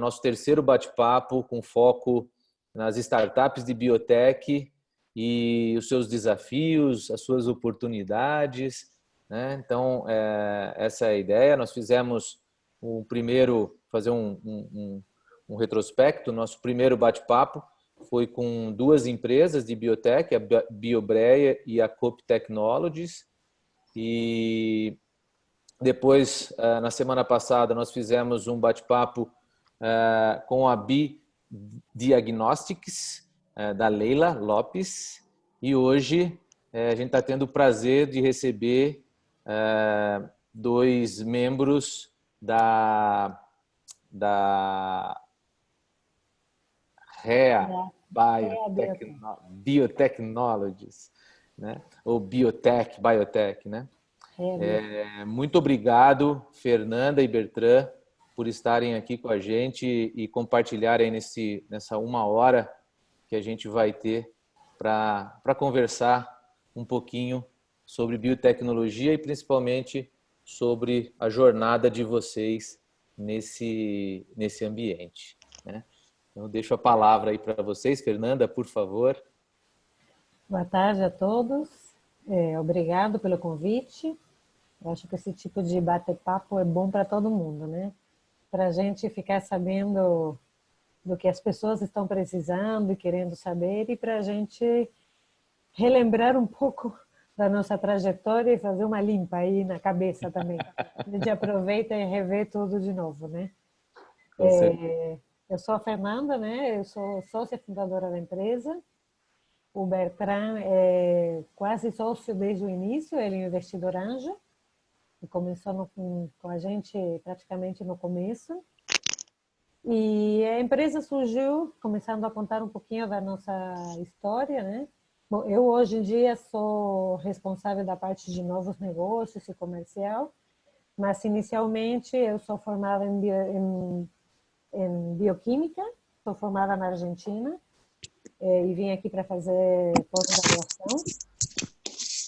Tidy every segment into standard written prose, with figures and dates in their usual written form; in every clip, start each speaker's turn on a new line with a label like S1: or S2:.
S1: nosso terceiro bate-papo com foco nas startups de biotech e os seus desafios, as suas oportunidades, né? Então, essa é a ideia. Nós fizemos o primeiro, fazer um retrospecto. Nosso primeiro bate-papo foi com duas empresas de biotech, a BioBreia e a Coop Technologies. E depois, na semana passada, nós fizemos um bate-papo com a Bi Diagnostics, da Leila Lopes. E hoje a gente está tendo o prazer de receber dois membros da REA Biotechnologies, né? Ou Biotech, né? Muito obrigado, Fernanda e Bertrand, por estarem aqui com a gente e compartilharem nessa uma hora que a gente vai ter para conversar um pouquinho sobre biotecnologia e principalmente sobre a jornada de vocês nesse ambiente, né? Então, deixo a palavra aí para vocês. Fernanda, por favor.
S2: Boa tarde a todos. Obrigado pelo convite. Eu acho que esse tipo de bate-papo é bom para todo mundo, né? Para a gente ficar sabendo do que as pessoas estão precisando e querendo saber, e para a gente relembrar um pouco da nossa trajetória e fazer uma limpa aí na cabeça também. A gente aproveita e revê tudo de novo, né? Eu sou a Fernanda, né? Eu sou sócia fundadora da empresa. O Bertrand é quase sócio desde o início, ele é um investidor anjo. E começou com a gente praticamente no começo. E a empresa surgiu, começando a contar um pouquinho da nossa história, né? Bom, eu hoje em dia sou responsável da parte de novos negócios e comercial, mas inicialmente eu sou formada em bioquímica, sou formada na Argentina e vim aqui para fazer pós-graduação.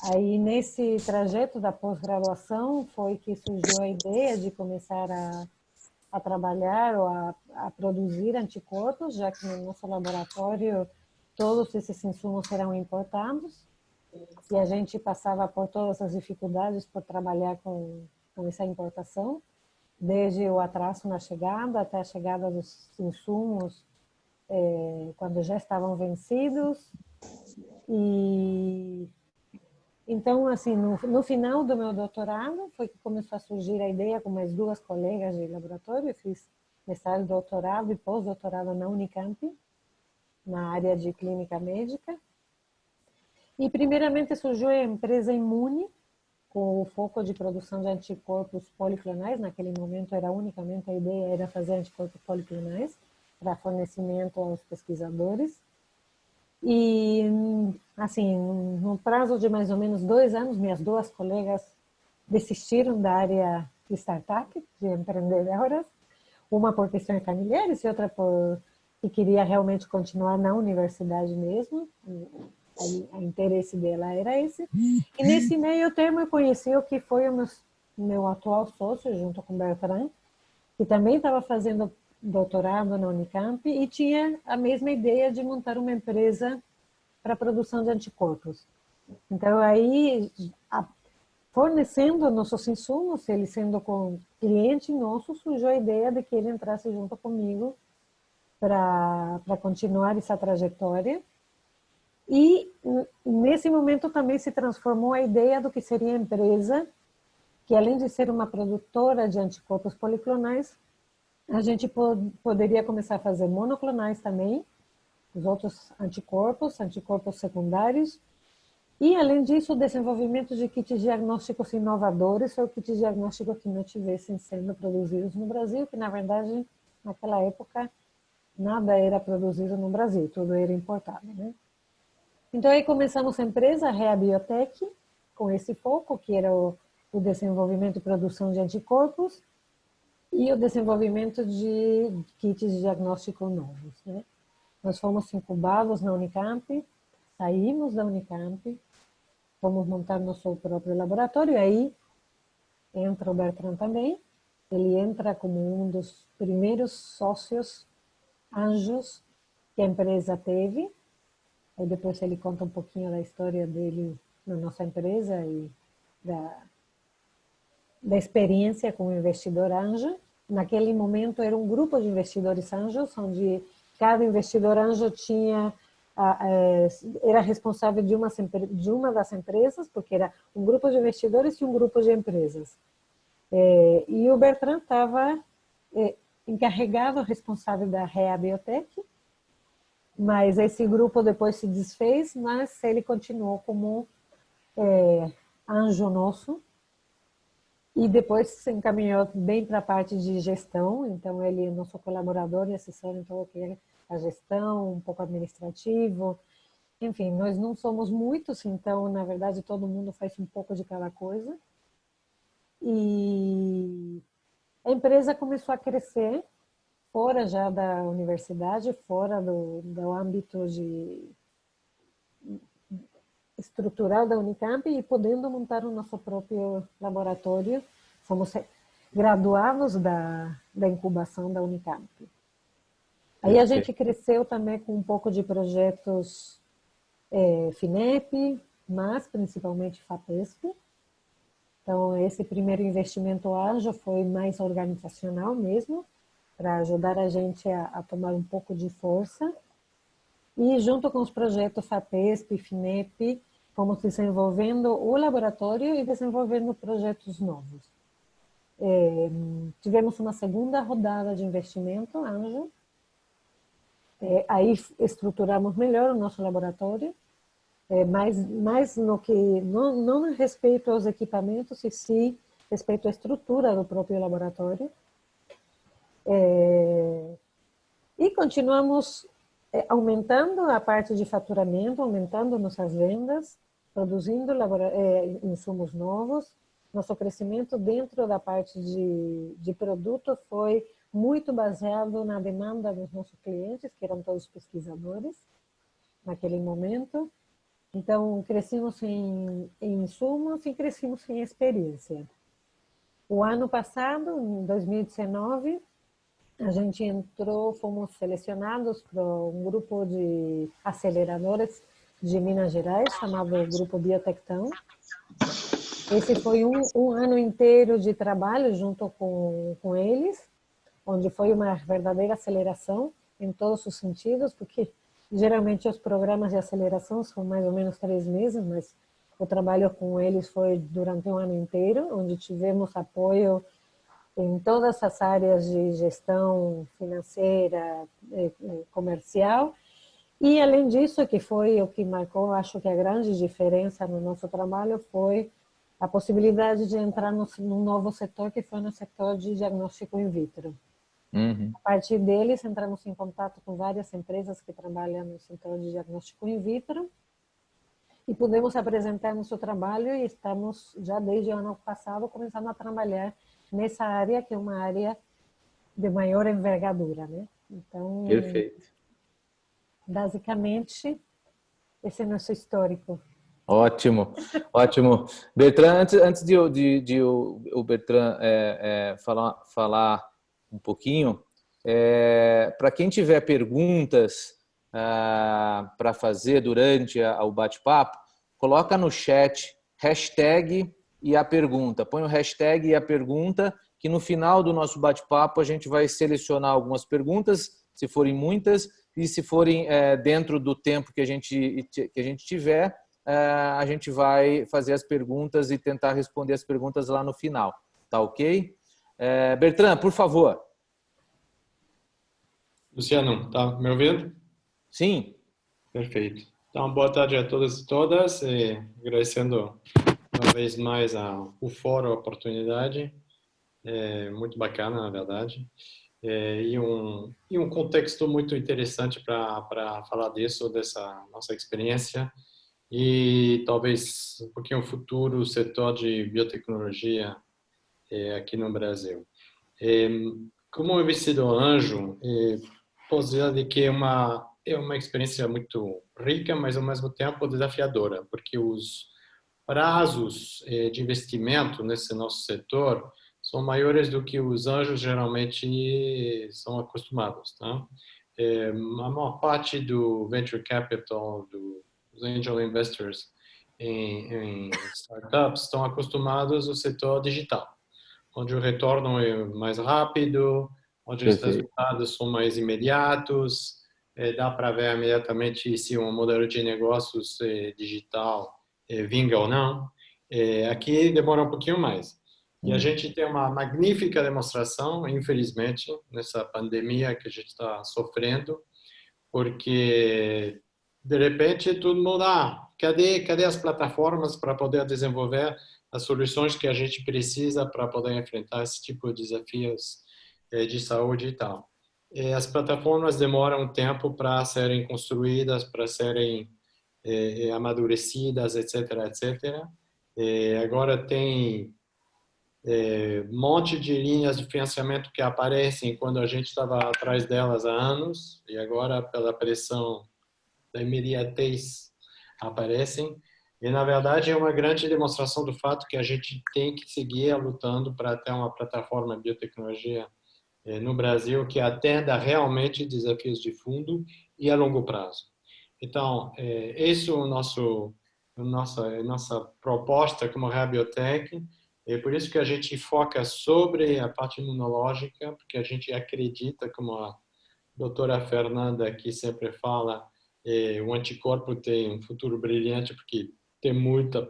S2: Aí, nesse trajeto da pós-graduação, foi que surgiu a ideia de começar a trabalhar ou a produzir anticorpos, já que no nosso laboratório todos esses insumos eram importados e a gente passava por todas as dificuldades por trabalhar com essa importação, desde o atraso na chegada até a chegada dos insumos quando já estavam vencidos. E então, assim, no final do meu doutorado, foi que começou a surgir a ideia com mais duas colegas de laboratório. Eu fiz mestrado, doutorado e pós-doutorado na Unicamp, na área de clínica médica. E, primeiramente, surgiu a empresa Imune, com o foco de produção de anticorpos policlonais. Naquele momento, unicamente a ideia era fazer anticorpos policlonais para fornecimento aos pesquisadores. E, assim, no prazo de mais ou menos 2 anos, minhas duas colegas desistiram da área de startup, de empreendedoras, uma por questões familiares e outra porque queria realmente continuar na universidade mesmo. O interesse dela era esse. E nesse meio termo eu conheci o que foi o meu atual sócio, junto com o Bertrand, que também estava fazendo doutorado na Unicamp e tinha a mesma ideia de montar uma empresa para a produção de anticorpos. Então, aí, fornecendo nossos insumos, ele sendo cliente nosso, surgiu a ideia de que ele entrasse junto comigo para continuar essa trajetória. E, nesse momento, também se transformou a ideia do que seria a empresa, que além de ser uma produtora de anticorpos policlonais, a gente poderia começar a fazer monoclonais também, os outros anticorpos secundários, e, além disso, o desenvolvimento de kits diagnósticos inovadores ou kits diagnósticos que não estivessem sendo produzidos no Brasil, que, na verdade, naquela época, nada era produzido no Brasil, tudo era importado, né? Então, aí começamos a empresa, a REA Biotech, com esse foco, que era o desenvolvimento e produção de anticorpos, e o desenvolvimento de kits de diagnóstico novos, né? Nós fomos incubados na Unicamp, saímos da Unicamp, fomos montar nosso próprio laboratório, e aí entra o Bertrand também, Ele entra como um dos primeiros sócios anjos que a empresa teve. Aí depois ele conta um pouquinho da história dele na nossa empresa e da experiência como investidor anjo. Naquele momento era um grupo de investidores anjos, onde cada investidor anjo tinha era responsável de uma das empresas, porque era um grupo de investidores e um grupo de empresas. E o Bertrand estava encarregado, responsável da Rea Biotech, mas esse grupo depois se desfez, mas ele continuou como anjo nosso. E depois se encaminhou bem para a parte de gestão, então ele é nosso colaborador e assessor em todo o que é a gestão, um pouco administrativo. Enfim, nós não somos muitos, então, na verdade, todo mundo faz um pouco de cada coisa. E a empresa começou a crescer, fora já da universidade, fora do âmbito estrutural da Unicamp e podendo montar o nosso próprio laboratório. Fomos graduados da incubação da Unicamp. Aí a gente cresceu também com um pouco de projetos FINEP, mas principalmente FAPESP. Então, esse primeiro investimento anjo foi mais organizacional mesmo, para ajudar a gente a tomar um pouco de força. E junto com os projetos FAPESP e FINEP, fomos desenvolvendo o laboratório e desenvolvendo projetos novos. Tivemos uma segunda rodada de investimento anjo. Aí estruturamos melhor o nosso laboratório, mais no que não no respeito aos equipamentos, e sim respeito à estrutura do próprio laboratório. E continuamos aumentando a parte de faturamento, aumentando nossas vendas, produzindo insumos novos. Nosso crescimento dentro da parte de produto foi muito baseado na demanda dos nossos clientes, que eram todos pesquisadores naquele momento. Então, crescemos em insumos e crescemos em experiência. O ano passado, em 2019, a gente fomos selecionados para um grupo de aceleradores de Minas Gerais, chamado Grupo Biotectão. Esse foi um ano inteiro de trabalho junto com eles, onde foi uma verdadeira aceleração em todos os sentidos, porque geralmente os programas de aceleração são mais ou menos 3 meses, mas o trabalho com eles foi durante um ano inteiro, onde tivemos apoio em todas as áreas de gestão financeira, comercial. E, além disso, que foi o que marcou, acho que a grande diferença no nosso trabalho foi a possibilidade de entrar num novo setor, que foi no setor de diagnóstico in vitro.
S1: Uhum.
S2: A partir deles, entramos em contato com várias empresas que trabalham no setor de diagnóstico in vitro e pudemos apresentar nosso trabalho, e estamos, já desde o ano passado, começando a trabalhar nessa área, que é uma área de maior envergadura, né? Então,
S1: Perfeito.
S2: basicamente, esse é nosso histórico.
S1: Ótimo, ótimo. Bertrand, antes de o Bertrand falar um pouquinho, para quem tiver perguntas para fazer durante o bate-papo, coloca no chat hashtag e a pergunta. Põe o hashtag e a pergunta, que no final do nosso bate-papo a gente vai selecionar algumas perguntas, se forem muitas, e se forem dentro do tempo que a gente tiver, a gente vai fazer as perguntas e tentar responder as perguntas lá no final. Tá ok? Bertrand, por favor.
S3: Luciano, tá me ouvindo?
S1: Sim.
S3: Perfeito. Então, boa tarde a todos e todas. Agradecendo uma vez mais o fórum, a oportunidade. Muito bacana, na verdade. E um contexto muito interessante para falar disso, dessa nossa experiência. E talvez um pouquinho o futuro, o setor de biotecnologia aqui no Brasil. Como investidor anjo, posso dizer que é uma experiência muito rica, mas ao mesmo tempo desafiadora, porque os prazos de investimento nesse nosso setor são maiores do que os anjos geralmente são acostumados, tá? A maior parte do venture capital, dos angel investors em startups estão acostumados ao setor digital, onde o retorno é mais rápido, onde os
S1: Perfeito.
S3: resultados são mais imediatos, dá para ver imediatamente se um modelo de negócios digital vinga ou não. Aqui demora um pouquinho mais. E a gente tem uma magnífica demonstração, infelizmente, nessa pandemia que a gente está sofrendo, porque de repente tudo muda. Cadê as plataformas para poder desenvolver as soluções que a gente precisa para poder enfrentar esse tipo de desafios de saúde e tal? As plataformas demoram um tempo para serem construídas, para serem amadurecidas, etc, etc. Agora tem um monte de linhas de financiamento que aparecem quando a gente estava atrás delas há anos e agora pela pressão da imediatez aparecem. E, na verdade, é uma grande demonstração do fato que a gente tem que seguir lutando para ter uma plataforma de biotecnologia no Brasil que atenda realmente desafios de fundo e a longo prazo. Então, esse é nossa proposta como Reabiotech. É por isso que a gente foca sobre a parte imunológica, porque a gente acredita, como a doutora Fernanda aqui sempre fala, o anticorpo tem um futuro brilhante, porque tem muito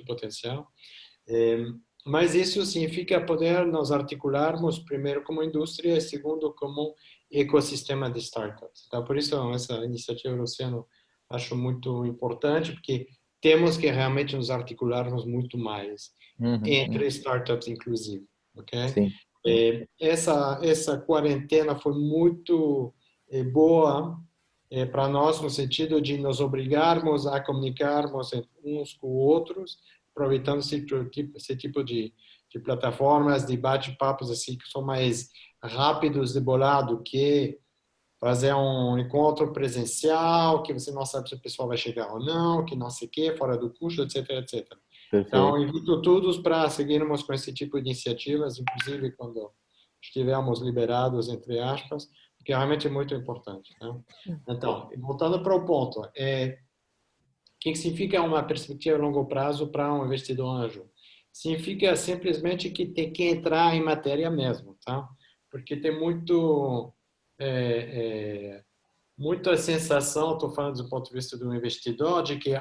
S3: potencial. Mas isso significa poder nos articularmos, primeiro, como indústria e, segundo, como ecossistema de startups. Então, por isso, essa iniciativa do Oceano acho muito importante, porque temos que realmente nos articularmos muito mais entre startups, inclusive. Ok?
S1: Sim.
S3: Essa quarentena foi muito boa para nós, no sentido de nos obrigarmos a comunicarmos uns com outros, aproveitando esse tipo de plataformas, de bate-papos assim, que são mais rápidos de bolar do que fazer um encontro presencial, que você não sabe se o pessoal vai chegar ou não, que não sei o quê, fora do custo, etc, etc.
S1: Perfeito.
S3: Então, invito todos para seguirmos com esse tipo de iniciativas, inclusive quando estivermos liberados, entre aspas, que realmente é muito importante. Né? Então, voltando para o ponto, o que significa uma perspectiva a longo prazo para um investidor anjo? Significa simplesmente que tem que entrar em matéria mesmo, tá? Porque tem muita sensação, estou falando do ponto de vista do investidor, de que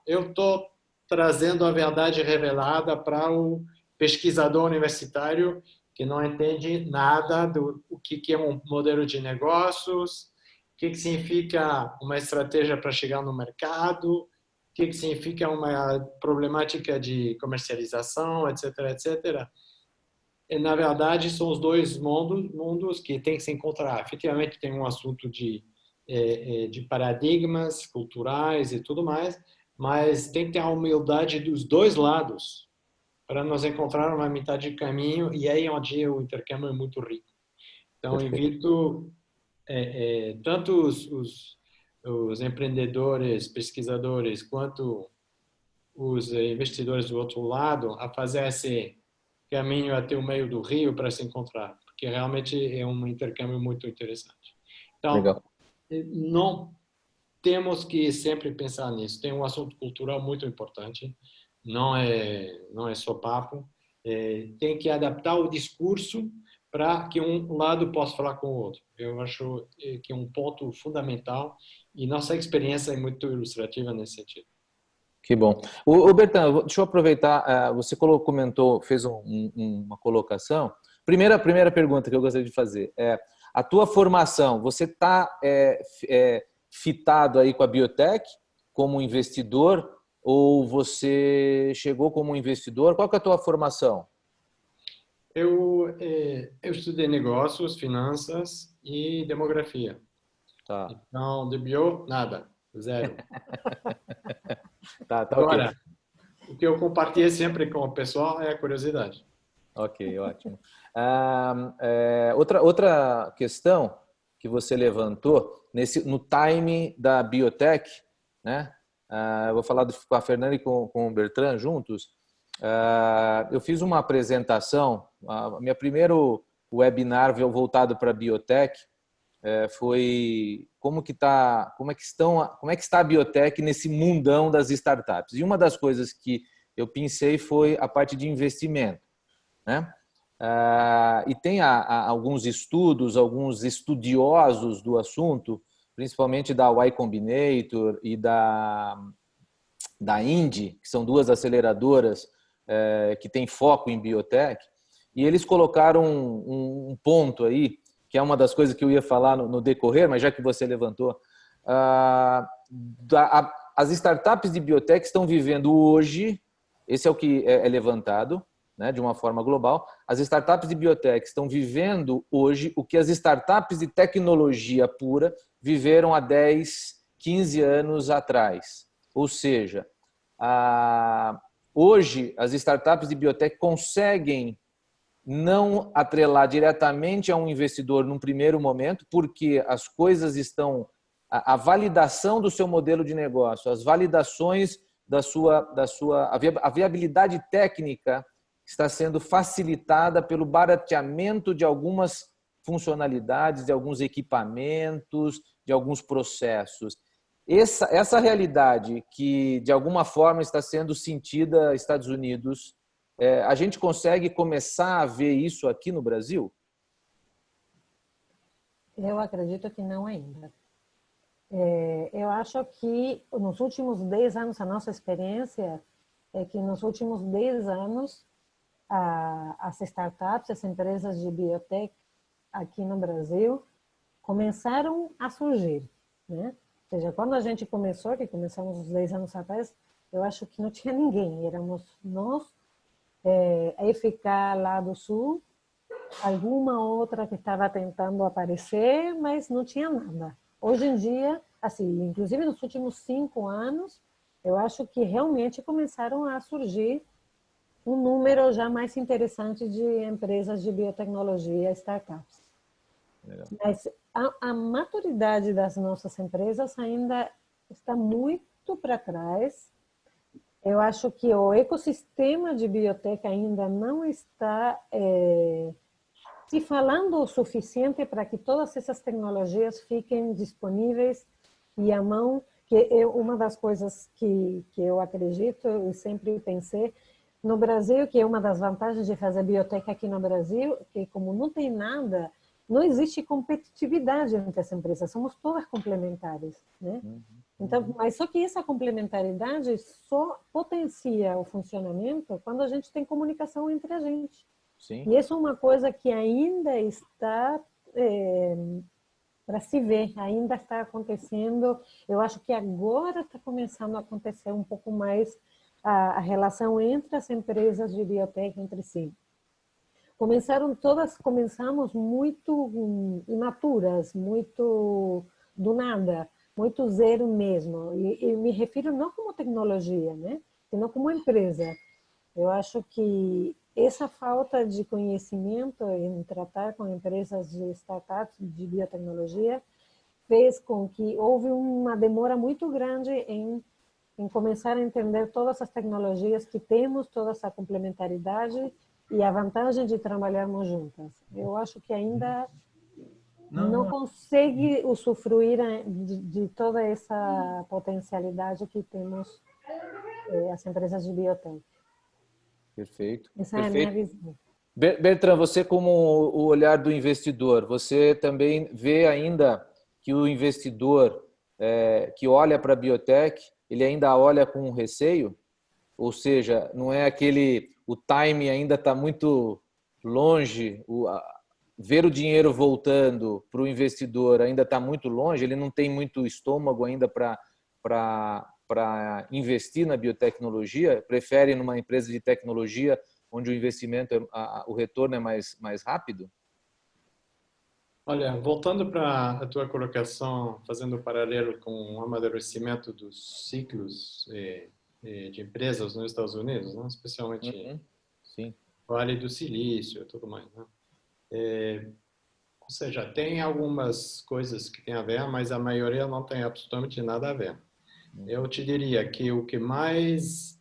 S3: eu estou trazendo a verdade revelada para o pesquisador universitário que não entende nada do que é um modelo de negócios, o que significa uma estratégia para chegar no mercado, o que significa uma problemática de comercialização, etc, etc. E, na verdade, são os dois mundos que têm que se encontrar. Efetivamente, tem um assunto de paradigmas culturais e tudo mais, mas tem que ter a humildade dos dois lados para nos encontrar uma metade de caminho, e aí onde o intercâmbio é muito rico. Então, invito tanto os empreendedores, pesquisadores, quanto os investidores do outro lado a fazer esse caminho até o meio do rio para se encontrar, porque realmente é um intercâmbio muito interessante. Então,
S1: legal.
S3: Não temos que sempre pensar nisso. Tem um assunto cultural muito importante, não é só papo. Tem que adaptar o discurso para que um lado possa falar com o outro. Eu acho que é um ponto fundamental e nossa experiência é muito ilustrativa nesse sentido.
S1: Que bom. O Bertan, deixa eu aproveitar, você comentou, fez uma colocação. Primeira pergunta que eu gostaria de fazer é, a tua formação, você está fitado aí com a Biotech como investidor ou você chegou como investidor? Qual que é a tua formação?
S3: Eu estudei negócios, finanças e demografia.
S1: Tá.
S3: Então, de bio, nada, zero.
S1: Tá
S3: Agora,
S1: ok.
S3: o que eu compartilho sempre com o pessoal é a curiosidade.
S1: Ok, ótimo. Outra questão que você levantou, no time da Biotech, né? Eu vou falar com a Fernanda e com o Bertrand juntos. eu fiz uma apresentação, a minha primeiro webinar voltado para a biotech foi como que está a biotech nesse mundão das startups. E uma das coisas que eu pensei foi a parte de investimento, né? E tem alguns estudos, alguns estudiosos do assunto, principalmente da Y Combinator e da Indy, que são duas aceleradoras que têm foco em biotech, e eles colocaram um ponto aí, que é uma das coisas que eu ia falar no decorrer, mas já que você levantou, as startups de biotech estão vivendo hoje, esse é o que é levantado, né, de uma forma global, as startups de biotech estão vivendo hoje o que as startups de tecnologia pura viveram há 10, 15 anos atrás. Ou seja, hoje as startups de biotech conseguem não atrelar diretamente a um investidor num primeiro momento, porque as coisas estão... A validação do seu modelo de negócio, as validações a viabilidade técnica está sendo facilitada pelo barateamento de algumas funcionalidades, de alguns equipamentos, de alguns processos. Essa realidade que, de alguma forma, está sendo sentida nos Estados Unidos, a gente consegue começar a ver isso aqui no Brasil?
S2: Eu acredito que não ainda. Eu acho que nos últimos 10 anos, a nossa experiência é que nos últimos 10 anos, as startups, as empresas de biotech aqui no Brasil começaram a surgir, né? Ou seja, quando a gente começou, que começamos uns 10 anos atrás, eu acho que não tinha ninguém, éramos nós, a EFK lá do Sul, alguma outra que estava tentando aparecer, mas não tinha nada. Hoje em dia, assim, inclusive nos últimos 5 anos, eu acho que realmente começaram a surgir um número já mais interessante de empresas de biotecnologia, startups. Legal. Mas a maturidade das nossas empresas ainda está muito para trás. Eu acho que o ecossistema de biotech ainda não está se falando o suficiente para que todas essas tecnologias fiquem disponíveis e à mão, que é uma das coisas que eu acredito e sempre pensei no Brasil, que é uma das vantagens de fazer biotech aqui no Brasil, que como não tem nada, não existe competitividade entre as empresas, somos todas complementares, né? Então, mas só que essa complementaridade só potencia o funcionamento quando a gente tem comunicação entre a gente. Sim. E isso é uma coisa que ainda está para se ver, ainda está acontecendo. Eu acho que agora está começando a acontecer um pouco mais a relação entre as empresas de biotech entre si. Começamos muito imaturas, muito do nada, muito zero mesmo. E me refiro não como tecnologia, né? Senão como empresa. Eu acho que essa falta de conhecimento em tratar com empresas de startups de biotecnologia fez com que houve uma demora muito grande em começar a entender todas as tecnologias que temos, toda essa complementaridade e a vantagem de trabalharmos juntas. Eu acho que ainda não consegue usufruir de toda essa potencialidade que temos as empresas de biotech.
S1: Perfeito.
S2: Essa é a minha visão.
S1: Bertrand, você como o olhar do investidor, você também vê ainda que o investidor que olha para a biotech, ele ainda olha com receio? Ou seja, não é o time ainda está muito longe, ver o dinheiro voltando para o investidor ainda está muito longe, ele não tem muito estômago ainda para investir na biotecnologia, prefere numa empresa de tecnologia onde o investimento, o retorno é mais rápido?
S3: Olha, voltando para a tua colocação, fazendo um paralelo com o amadurecimento dos ciclos de empresas nos Estados Unidos, né? Especialmente
S1: Sim.
S3: Vale do Silício e tudo mais, né? Ou seja, tem algumas coisas que tem a ver, mas a maioria não tem absolutamente nada a ver. Eu te diria que o que mais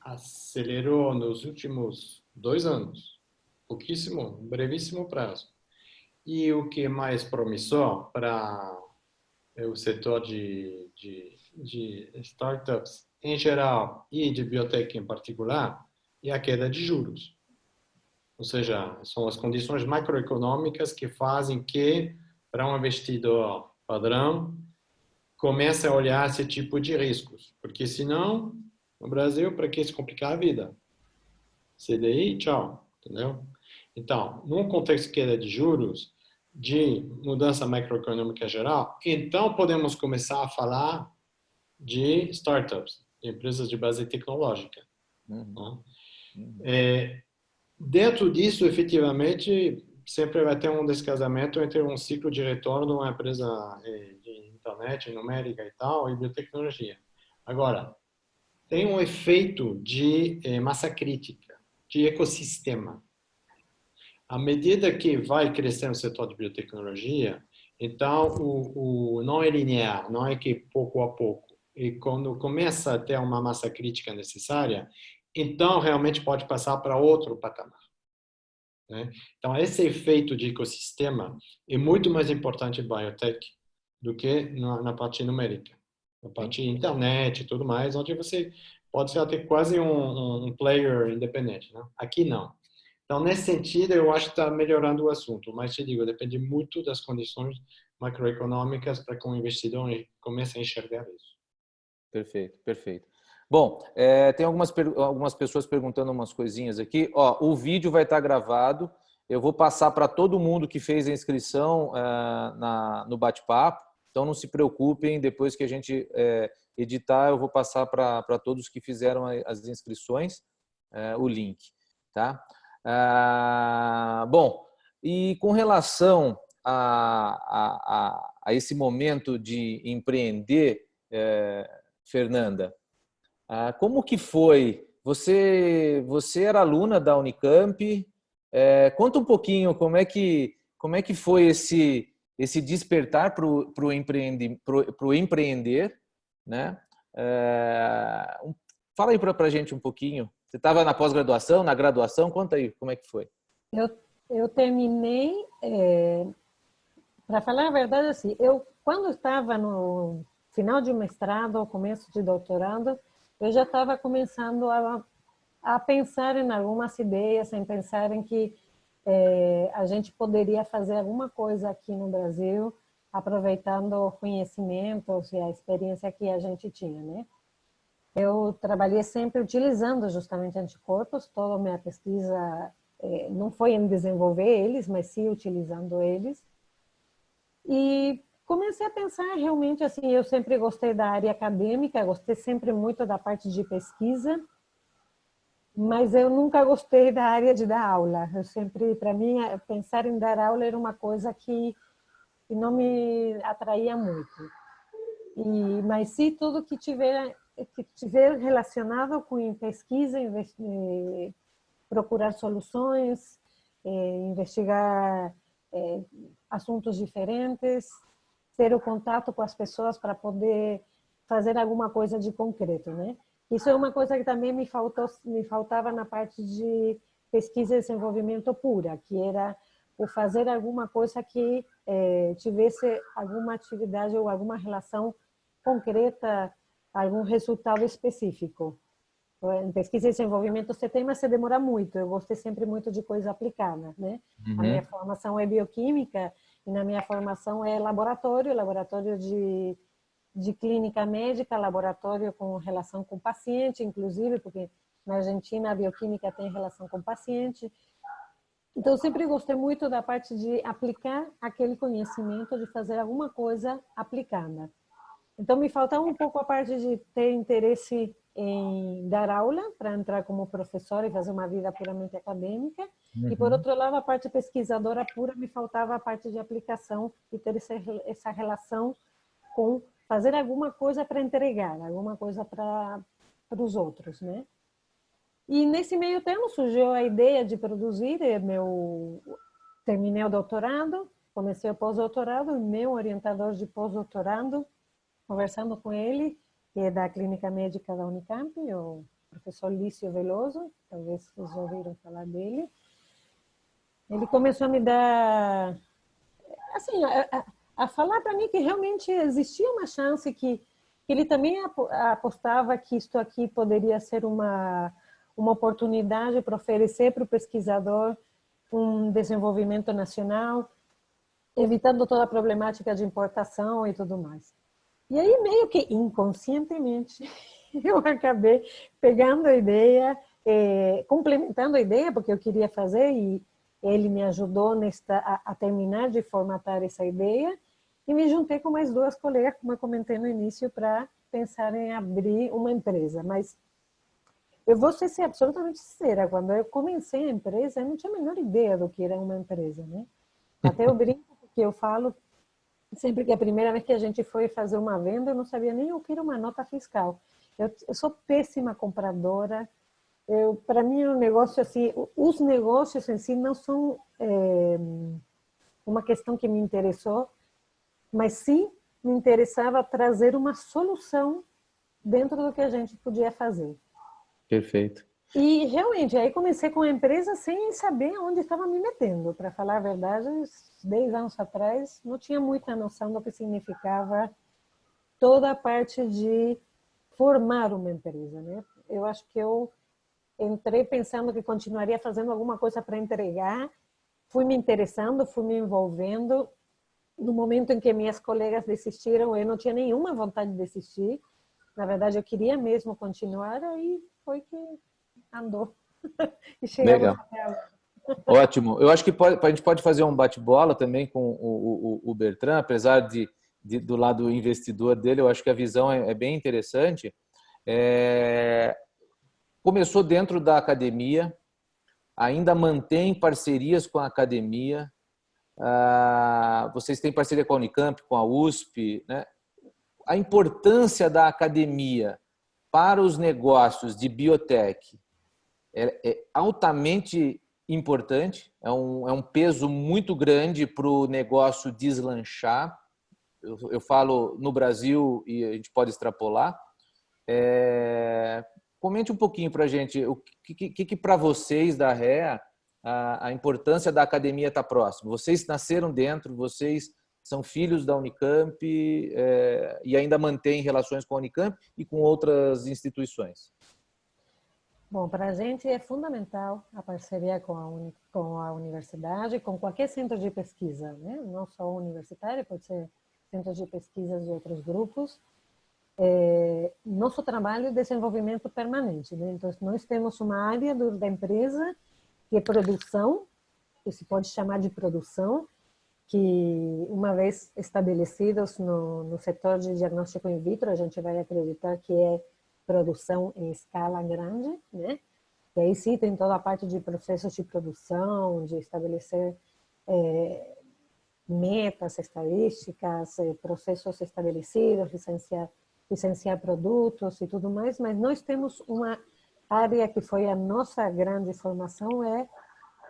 S3: acelerou nos últimos 2 anos, pouquíssimo, brevíssimo prazo. E o que é mais promissor para o setor de startups em geral e de biotech em particular é a queda de juros. Ou seja, são as condições macroeconômicas que fazem que, para um investidor padrão, comece a olhar esse tipo de riscos. Porque senão, no Brasil, para que se complicar a vida? CDI, tchau, entendeu? Então, num contexto de queda de juros, de mudança macroeconômica geral, então podemos começar a falar de startups, de empresas de base tecnológica.
S1: Uhum.
S3: Dentro disso, efetivamente, sempre vai ter um descasamento entre um ciclo de retorno de uma empresa de internet, numérica e tal, e biotecnologia. Agora, tem um efeito de massa crítica, de ecossistema. À medida que vai crescendo o setor de biotecnologia, então o não é linear, não é que pouco a pouco. E quando começa a ter uma massa crítica necessária, então realmente pode passar para outro patamar, né? Então esse efeito de ecossistema é muito mais importante em biotech do que na parte numérica, na parte internet e tudo mais, onde você pode ser até quase um player independente, né? Aqui não. Então, nesse sentido, eu acho que está melhorando o assunto, mas te digo, depende muito das condições macroeconômicas para que o investidor comece a enxergar isso.
S1: Perfeito, perfeito. Bom, tem algumas pessoas perguntando umas coisinhas aqui. Ó, o vídeo vai estar gravado. Eu vou passar para todo mundo que fez a inscrição no bate-papo. Então, não se preocupem. Depois que a gente editar, eu vou passar para todos que fizeram as inscrições o link. Tá? Bom, e com relação a esse momento de empreender, Fernanda, como que foi? Você era aluna da Unicamp. Conta um pouquinho como é que foi esse despertar para o empreender, né? Fala aí para a gente um pouquinho. Você estava na pós-graduação, na graduação? Conta aí como é que foi.
S2: Eu terminei, para falar a verdade, assim, quando estava no final de mestrado ou começo de doutorado, eu já estava começando a pensar em algumas ideias, em pensar em que a gente poderia fazer alguma coisa aqui no Brasil, aproveitando o conhecimento e a experiência que a gente tinha, né? Eu trabalhei sempre utilizando justamente anticorpos, toda a minha pesquisa não foi em desenvolver eles, mas sim utilizando eles. E comecei a pensar realmente assim, eu sempre gostei da área acadêmica, gostei sempre muito da parte de pesquisa, mas eu nunca gostei da área de dar aula. Eu sempre, para mim, pensar em dar aula era uma coisa que não me atraía muito. Mas sim tudo que tiver relacionado com pesquisa, procurar soluções, investigar assuntos diferentes, ter o contato com as pessoas para poder fazer alguma coisa de concreto, né? Isso é uma coisa que também me faltava na parte de pesquisa e desenvolvimento pura, que era o fazer alguma coisa que tivesse alguma atividade ou alguma relação concreta, algum resultado específico. Em pesquisa e desenvolvimento você tem, mas você demora muito. Eu gostei sempre muito de coisa aplicada, né?
S1: Uhum.
S2: A minha formação é bioquímica e na minha formação é laboratório de clínica médica, laboratório com relação com paciente, inclusive, porque na Argentina a bioquímica tem relação com paciente. Então, eu sempre gostei muito da parte de aplicar aquele conhecimento, de fazer alguma coisa aplicada. Então, me faltava um pouco a parte de ter interesse em dar aula, para entrar como professora e fazer uma vida puramente acadêmica. Uhum. E, por outro lado, a parte pesquisadora pura, me faltava a parte de aplicação e ter essa relação com fazer alguma coisa para entregar, alguma coisa para os outros, né? E nesse meio tempo surgiu a ideia de produzir, terminei o doutorado, comecei o pós-doutorado, meu orientador de pós-doutorado, conversando com ele, que é da Clínica Médica da Unicamp, o professor Lício Veloso, talvez vocês já ouviram falar dele. Ele começou a me dar, assim, a falar para mim que realmente existia uma chance, que ele também apostava que isto aqui poderia ser uma oportunidade para oferecer para o pesquisador um desenvolvimento nacional, evitando toda a problemática de importação e tudo mais. E aí, meio que inconscientemente, eu acabei pegando a ideia, complementando a ideia, porque eu queria fazer, e ele me ajudou a terminar de formatar essa ideia, e me juntei com mais duas colegas, como eu comentei no início, para pensar em abrir uma empresa. Mas eu vou ser absolutamente sincera, quando eu comecei a empresa, eu não tinha a menor ideia do que era uma empresa, né? Até eu brinco, porque eu falo sempre que a primeira vez que a gente foi fazer uma venda, eu não sabia nem o que era uma nota fiscal. Eu sou péssima compradora. Para mim, o negócio assim, os negócios em si não são uma questão que me interessou, mas sim me interessava trazer uma solução dentro do que a gente podia fazer.
S1: Perfeito.
S2: E realmente, aí comecei com a empresa sem saber onde estava me metendo. Para falar a verdade, 10 anos atrás, não tinha muita noção do que significava toda a parte de formar uma empresa, né? Eu acho que eu entrei pensando que continuaria fazendo alguma coisa para entregar, fui me interessando, fui me envolvendo. No momento em que minhas colegas desistiram, eu não tinha nenhuma vontade de desistir. Na verdade, eu queria mesmo continuar, aí foi que andou. E chegamos
S1: Legal.
S2: até agora.
S1: Ótimo. Eu acho que a gente pode fazer um bate-bola também com o Bertrand, apesar do lado investidor dele, eu acho que a visão é bem interessante. Começou dentro da academia, ainda mantém parcerias com a academia. Vocês têm parceria com a Unicamp, com a USP, né? A importância da academia para os negócios de biotech é altamente importante, é um peso muito grande para o negócio deslanchar. Eu falo no Brasil e a gente pode extrapolar. Comente um pouquinho para a gente o que para vocês da REA a importância da academia estar próximo. Vocês nasceram dentro, vocês são filhos da Unicamp e ainda mantêm relações com a Unicamp e com outras instituições.
S2: Bom, para a gente é fundamental a parceria com a universidade, com qualquer centro de pesquisa, né? Não só universitário, pode ser centros de pesquisa de outros grupos. Nosso trabalho é desenvolvimento permanente, né? Então, nós temos uma área da empresa que é produção, que se pode chamar de produção, que uma vez estabelecidos no setor de diagnóstico in vitro, a gente vai acreditar que é produção em escala grande, né? E aí sim tem toda a parte de processos de produção, de estabelecer metas estadísticas, processos estabelecidos, licenciar produtos e tudo mais, mas nós temos uma área que foi a nossa grande formação, é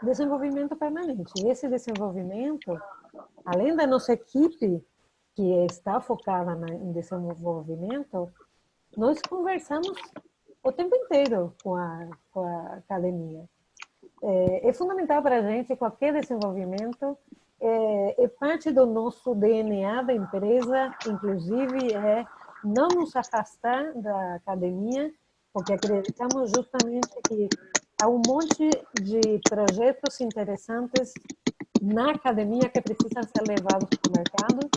S2: desenvolvimento permanente. E esse desenvolvimento, além da nossa equipe, que está focada em desenvolvimento, nós conversamos o tempo inteiro com a academia. É fundamental para a gente, qualquer desenvolvimento, é parte do nosso DNA da empresa, inclusive não nos afastar da academia, porque acreditamos justamente que há um monte de projetos interessantes na academia que precisam ser levados para o mercado.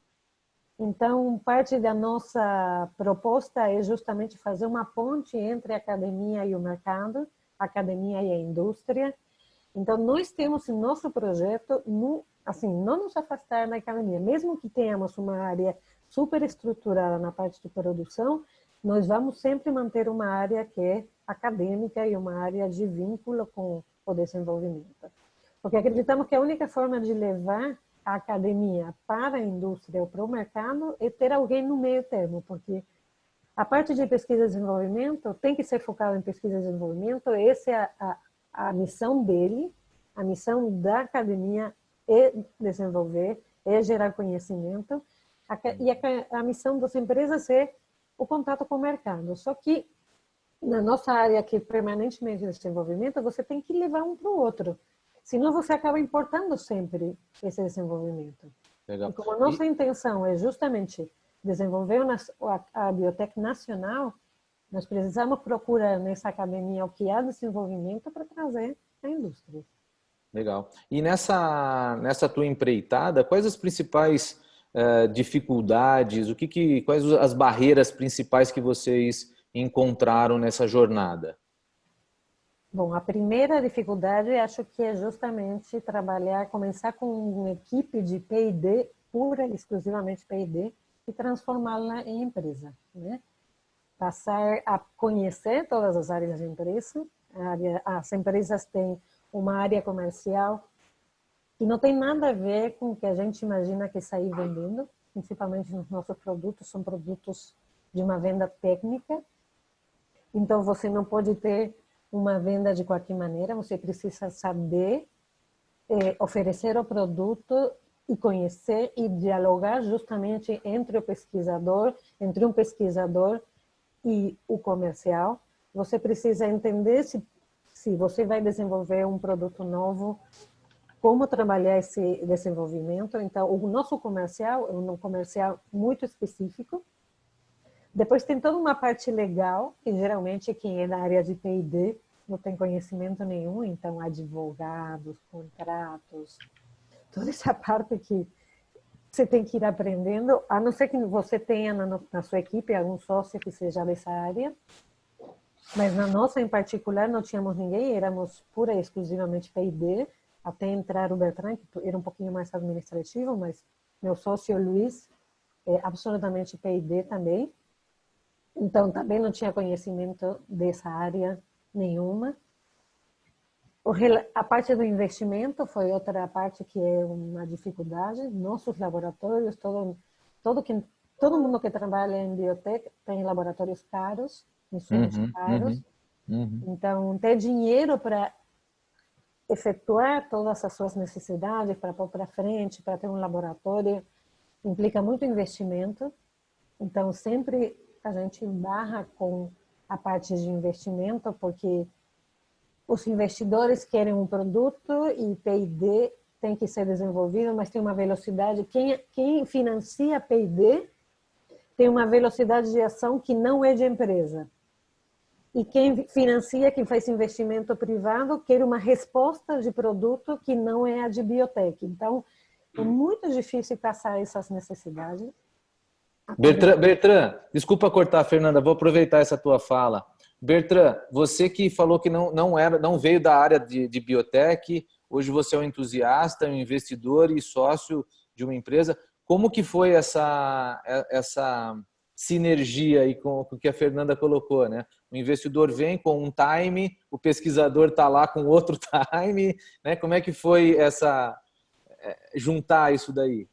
S2: Então, parte da nossa proposta é justamente fazer uma ponte entre a academia e o mercado, a academia e a indústria. Então, nós temos em nosso projeto, assim, não nos afastar da academia. Mesmo que tenhamos uma área super estruturada na parte de produção, nós vamos sempre manter uma área que é acadêmica e uma área de vínculo com o desenvolvimento. Porque acreditamos que a única forma de levar a academia para a indústria ou para o mercado é ter alguém no meio termo, porque a parte de pesquisa e desenvolvimento tem que ser focada em pesquisa e desenvolvimento, essa é a missão dele, a missão da academia é desenvolver, é gerar conhecimento, e a missão das empresas é o contato com o mercado. Só que na nossa área que é permanentemente de desenvolvimento, você tem que levar um para o outro. Senão você acaba importando sempre esse desenvolvimento.
S1: Legal.
S2: E como a nossa intenção é justamente desenvolver a biotech nacional, nós precisamos procurar nessa academia o que há desenvolvimento para trazer à indústria.
S1: Legal. E nessa tua empreitada, quais as principais dificuldades, quais as barreiras principais que vocês encontraram nessa jornada?
S2: Bom, a primeira dificuldade acho que é justamente começar com uma equipe de P&D, pura e exclusivamente P&D, e transformá-la em empresa, né? Passar a conhecer todas as áreas de empresa. As empresas têm uma área comercial que não tem nada a ver com o que a gente imagina que é sair vendendo, principalmente nos nossos produtos, são produtos de uma venda técnica. Então, você não pode ter uma venda de qualquer maneira, você precisa saber oferecer o produto e conhecer e dialogar justamente entre um pesquisador e o comercial. Você precisa entender se você vai desenvolver um produto novo, como trabalhar esse desenvolvimento. Então, o nosso comercial é um comercial muito específico. Depois tem toda uma parte legal, que geralmente quem é da área de P&D não tem conhecimento nenhum, então advogados, contratos, toda essa parte que você tem que ir aprendendo, a não ser que você tenha na sua equipe algum sócio que seja dessa área, mas na nossa em particular não tínhamos ninguém, éramos pura e exclusivamente P&D, até entrar o Bertrand, que era um pouquinho mais administrativo, mas meu sócio Luiz é absolutamente P&D também. Então, também não tinha conhecimento dessa área nenhuma. A parte do investimento foi outra parte que é uma dificuldade. Nossos laboratórios, todo mundo que trabalha em biotech tem laboratórios caros, insumos caros. Então, ter dinheiro para efetuar todas as suas necessidades, para pôr para frente, para ter um laboratório, implica muito investimento. Então, sempre a gente barra com a parte de investimento, porque os investidores querem um produto e P&D tem que ser desenvolvido, mas tem uma velocidade. Quem financia P&D tem uma velocidade de ação que não é de empresa. E quem financia, quem faz investimento privado, quer uma resposta de produto que não é a de biotech. Então, é muito difícil passar essas necessidades.
S1: Bertrand, desculpa cortar, Fernanda, vou aproveitar essa tua fala. Bertrand, você que falou que não veio da área de biotech, hoje você é um entusiasta, um investidor e sócio de uma empresa. Como que foi essa sinergia aí com o que a Fernanda colocou, né? O investidor vem com um time, o pesquisador está lá com outro time, né? Como é que foi juntar isso daí?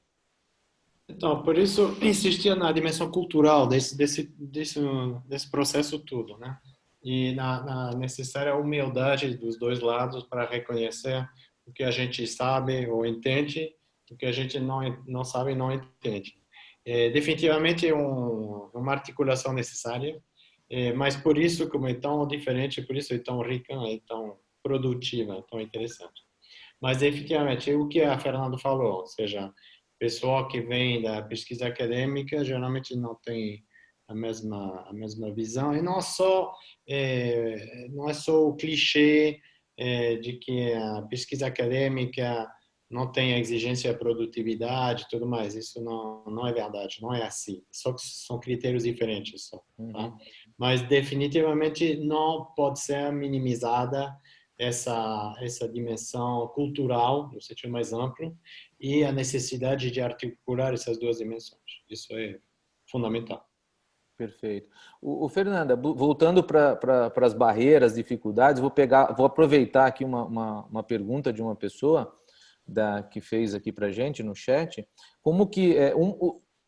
S3: Então, por isso insistia na dimensão cultural desse processo todo, né? E na necessária humildade dos dois lados para reconhecer o que a gente sabe ou entende, o que a gente não sabe e não entende. Definitivamente uma articulação necessária, mas por isso, como é tão diferente, por isso é tão rica, é tão produtiva, tão interessante. Mas definitivamente, o que a Fernanda falou, ou seja, pessoal que vem da pesquisa acadêmica geralmente não tem a mesma visão, e não é só o clichê de que a pesquisa acadêmica não tem a exigência de produtividade e tudo mais. Isso não é verdade, não é assim. Só que são critérios diferentes. Só, tá? Mas definitivamente não pode ser minimizada essa dimensão cultural, no sentido mais amplo, e a necessidade de articular essas duas dimensões. Isso é fundamental.
S1: Perfeito. Fernanda, voltando para as barreiras, dificuldades, vou aproveitar aqui uma pergunta de uma pessoa que fez aqui para a gente no chat. Como que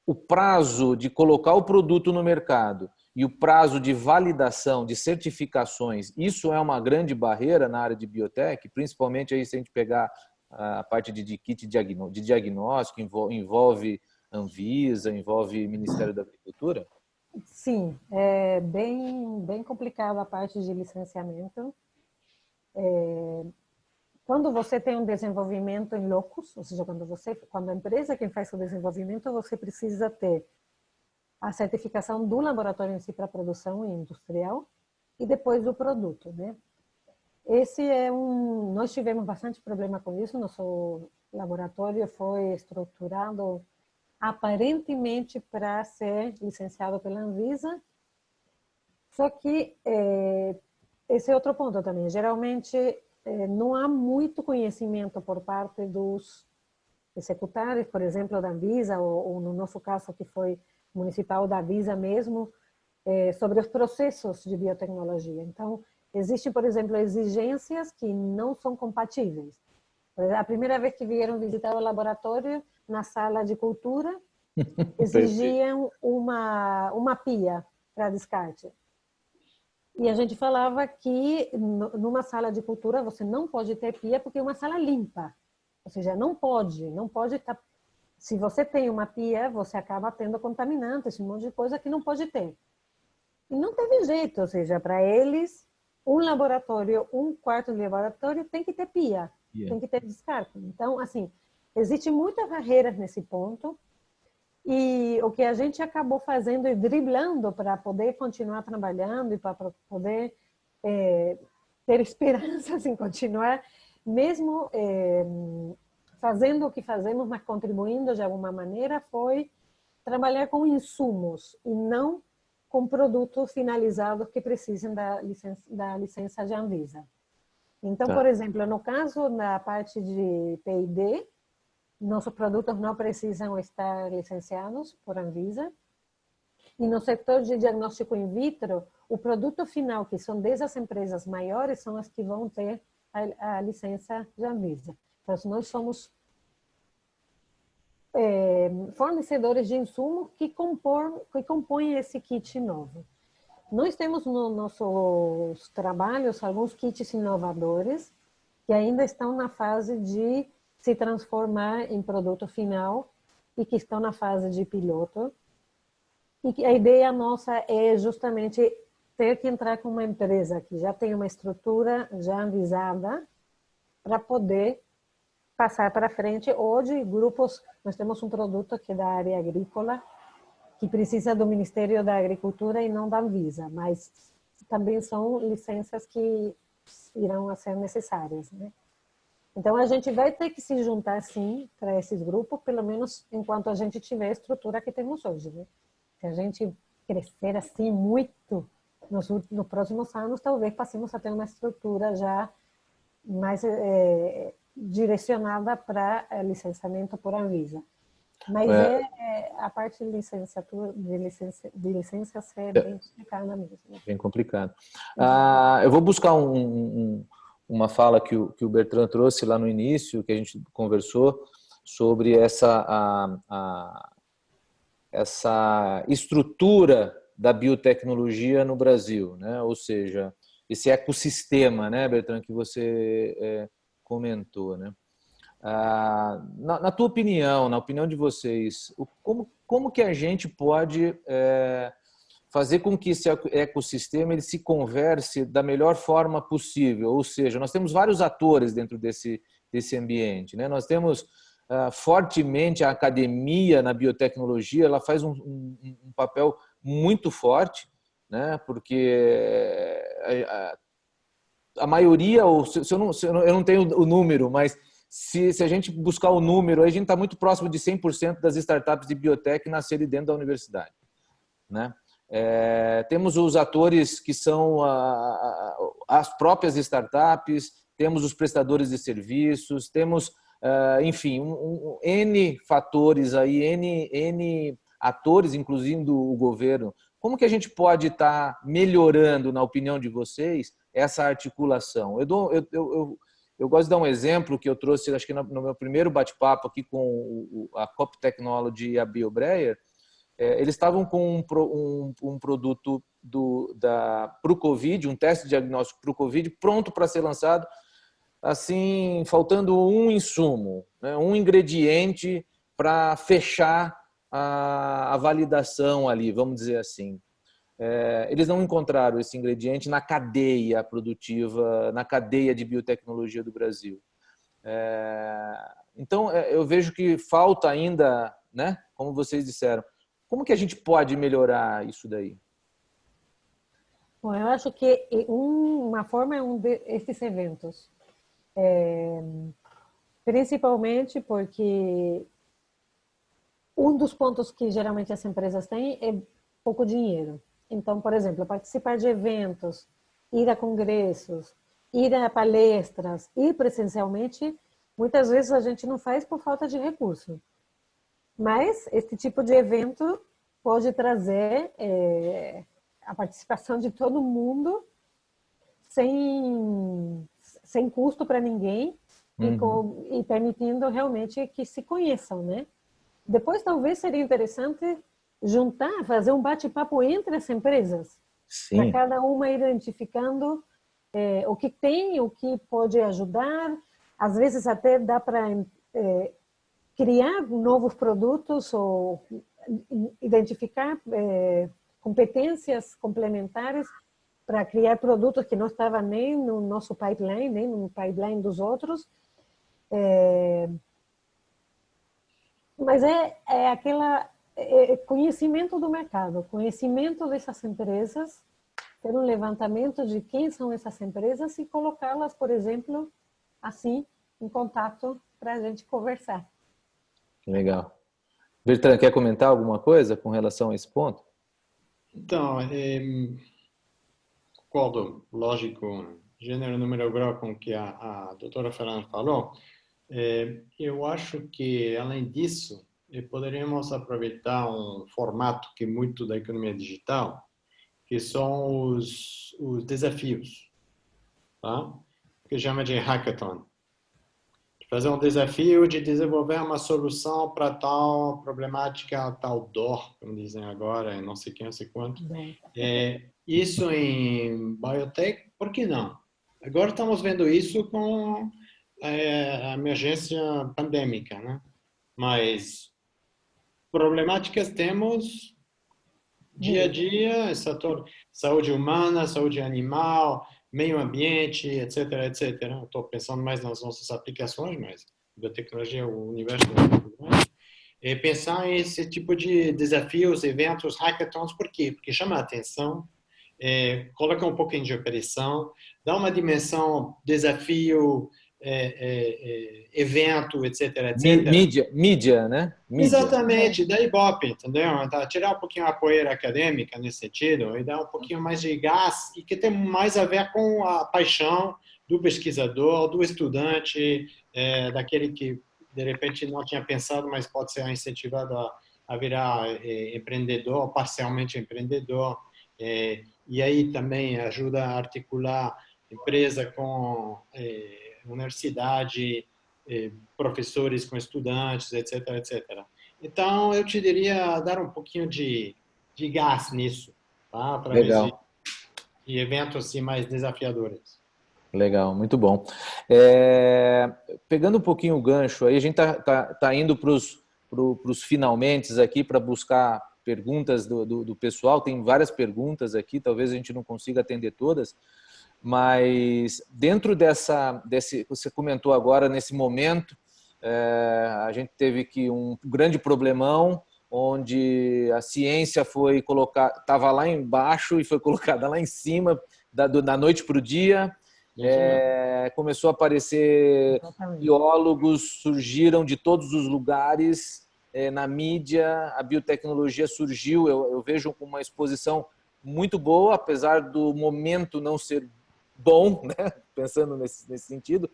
S1: o prazo de colocar o produto no mercado e o prazo de validação, de certificações, isso é uma grande barreira na área de biotech, principalmente aí se a gente pegar a parte de kit de diagnóstico, envolve Anvisa, envolve Ministério da Agricultura?
S2: sim, é bem complicado a parte de licenciamento. Quando você tem um desenvolvimento em locus, ou seja, quando a empresa é quem faz o desenvolvimento, você precisa ter a certificação do laboratório em si para produção industrial e depois do produto, né? Nós tivemos bastante problema com isso. Nosso laboratório foi estruturado aparentemente para ser licenciado pela Anvisa, só que esse é outro ponto também. Geralmente não há muito conhecimento por parte dos executários, por exemplo, da Anvisa, ou no nosso caso que foi municipal da Anvisa mesmo, sobre os processos de biotecnologia. Então, existem, por exemplo, exigências que não são compatíveis. A primeira vez que vieram visitar o laboratório, na sala de cultura, exigiam uma pia para descarte. E a gente falava que numa sala de cultura você não pode ter pia porque é uma sala limpa. Ou seja, não pode estar... Se você tem uma pia, você acaba tendo contaminantes, um monte de coisa que não pode ter. E não teve jeito, ou seja, para eles, um quarto de laboratório tem que ter pia, tem que ter descarte. Então, assim, existem muitas barreiras nesse ponto. E o que a gente acabou fazendo e driblando para poder continuar trabalhando e para poder ter esperanças em continuar, mesmo fazendo o que fazemos, mas contribuindo de alguma maneira, foi trabalhar com insumos e não com produtos finalizados que precisem da licença de Anvisa. Então, por exemplo, no caso da parte de P&D, nossos produtos não precisam estar licenciados por Anvisa. E no setor de diagnóstico in vitro, o produto final, que são dessas empresas maiores, são as que vão ter a licença de Anvisa. Então, nós somos fornecedores de insumos que compõem esse kit novo. Nós temos nos nossos trabalhos alguns kits inovadores que ainda estão na fase de se transformar em produto final e que estão na fase de piloto. E a ideia nossa é justamente ter que entrar com uma empresa que já tem uma estrutura já avisada para poder passar para frente. Hoje, grupos, nós temos um produto que é da área agrícola, que precisa do Ministério da Agricultura e não da Anvisa, mas também são licenças que irão a ser necessárias, né? Então, a gente vai ter que se juntar, sim, para esses grupos, pelo menos enquanto a gente tiver a estrutura que temos hoje, né? Se a gente crescer assim muito nos próximos anos, talvez passemos a ter uma estrutura já mais direcionada para licenciamento por Anvisa. Mas a parte de licenciatura, de licenças é bem complicada mesmo.
S1: Bem complicado. Eu vou buscar uma fala que o Bertrand trouxe lá no início, que a gente conversou, sobre essa estrutura da biotecnologia no Brasil, né? Ou seja, esse ecossistema, né, Bertrand, que você comentou, né? Na tua opinião, na opinião de vocês, como que a gente pode fazer com que esse ecossistema ele se converse da melhor forma possível? Ou seja, nós temos vários atores dentro desse ambiente, né? Nós temos fortemente a academia na biotecnologia, ela faz um papel muito forte, né? Porque a maioria, eu não tenho o número, mas se a gente buscar o número, a gente está muito próximo de 100% das startups de biotech nascerem dentro da universidade, né? Temos os atores que são as próprias startups, temos os prestadores de serviços, temos, enfim, N fatores aí, N atores, incluindo o governo. Como que a gente pode estar melhorando, na opinião de vocês, essa articulação? Eu gosto de dar um exemplo que eu trouxe, acho que no meu primeiro bate-papo aqui com a Cop Technology e a BioBreyer. Eles estavam com um produto para o Covid, um teste de diagnóstico para o Covid, pronto para ser lançado, assim, faltando um insumo, né, um ingrediente para fechar a validação ali, vamos dizer assim. eles não encontraram esse ingrediente na cadeia produtiva, na cadeia de biotecnologia do Brasil. Então, eu vejo que falta ainda, né, como vocês disseram, como que a gente pode melhorar isso daí?
S2: Bom, eu acho que uma forma é desses eventos. Principalmente porque um dos pontos que geralmente as empresas têm é pouco dinheiro. Então, por exemplo, participar de eventos, ir a congressos, ir a palestras, ir presencialmente, muitas vezes a gente não faz por falta de recurso. Mas este tipo de evento pode trazer a participação de todo mundo sem custo para ninguém e permitindo realmente que se conheçam, né? Depois, talvez seria interessante juntar, fazer um bate-papo entre as empresas, para cada uma identificando o que tem, o que pode ajudar. Às vezes até dá para criar novos produtos ou identificar competências complementares para criar produtos que não estavam nem no nosso pipeline, nem no pipeline dos outros. Mas conhecimento do mercado, conhecimento dessas empresas, ter um levantamento de quem são essas empresas e colocá-las, por exemplo, assim, em contato para a gente conversar.
S1: Legal. Bertrand, quer comentar alguma coisa com relação a esse ponto?
S3: Então, concordo, lógico, gênero, número, grau com o que a doutora Fernanda falou. Eu acho que, além disso, poderíamos aproveitar um formato que é muito da economia digital, que são os desafios, tá? Que chama de hackathon. Fazer um desafio de desenvolver uma solução para tal problemática, tal dor, como dizem agora, não sei quem, não sei quanto. Isso em biotech, por que não? Agora estamos vendo isso com a emergência pandêmica, né? Mas problemáticas temos dia a dia, saúde humana, saúde animal, meio ambiente, etc, etc. Estou pensando mais nas nossas aplicações, mas a biotecnologia é o universo muito grande. E pensar em esse tipo de desafios, eventos, hackathons, por quê? Porque chama a atenção, coloca um pouquinho de operação, dá uma dimensão, desafio, evento, etc, etc.
S1: Mídia, né? Mídia.
S3: Exatamente, da Ibope, entendeu? Tirar um pouquinho a poeira acadêmica nesse sentido e dar um pouquinho mais de gás e que tem mais a ver com a paixão do pesquisador, do estudante, daquele que de repente não tinha pensado, mas pode ser incentivado a virar empreendedor, parcialmente empreendedor. E aí também ajuda a articular empresa com universidade, professores com estudantes, etc, etc. Então, eu te diria dar um pouquinho de gás nisso, tá? Através de eventos assim, mais desafiadores.
S1: Legal, muito bom. Pegando um pouquinho o gancho, aí a gente tá indo para os finalmente aqui para buscar perguntas do pessoal. Tem várias perguntas aqui, talvez a gente não consiga atender todas, mas dentro desse, você comentou agora, nesse momento, a gente teve que um grande problemão, onde a ciência foi estava lá embaixo e foi colocada lá em cima, da noite para o dia. Começou a aparecer biólogos, surgiram de todos os lugares, na mídia, a biotecnologia surgiu, eu vejo com uma exposição muito boa, apesar do momento não ser bom, né? Pensando nesse sentido.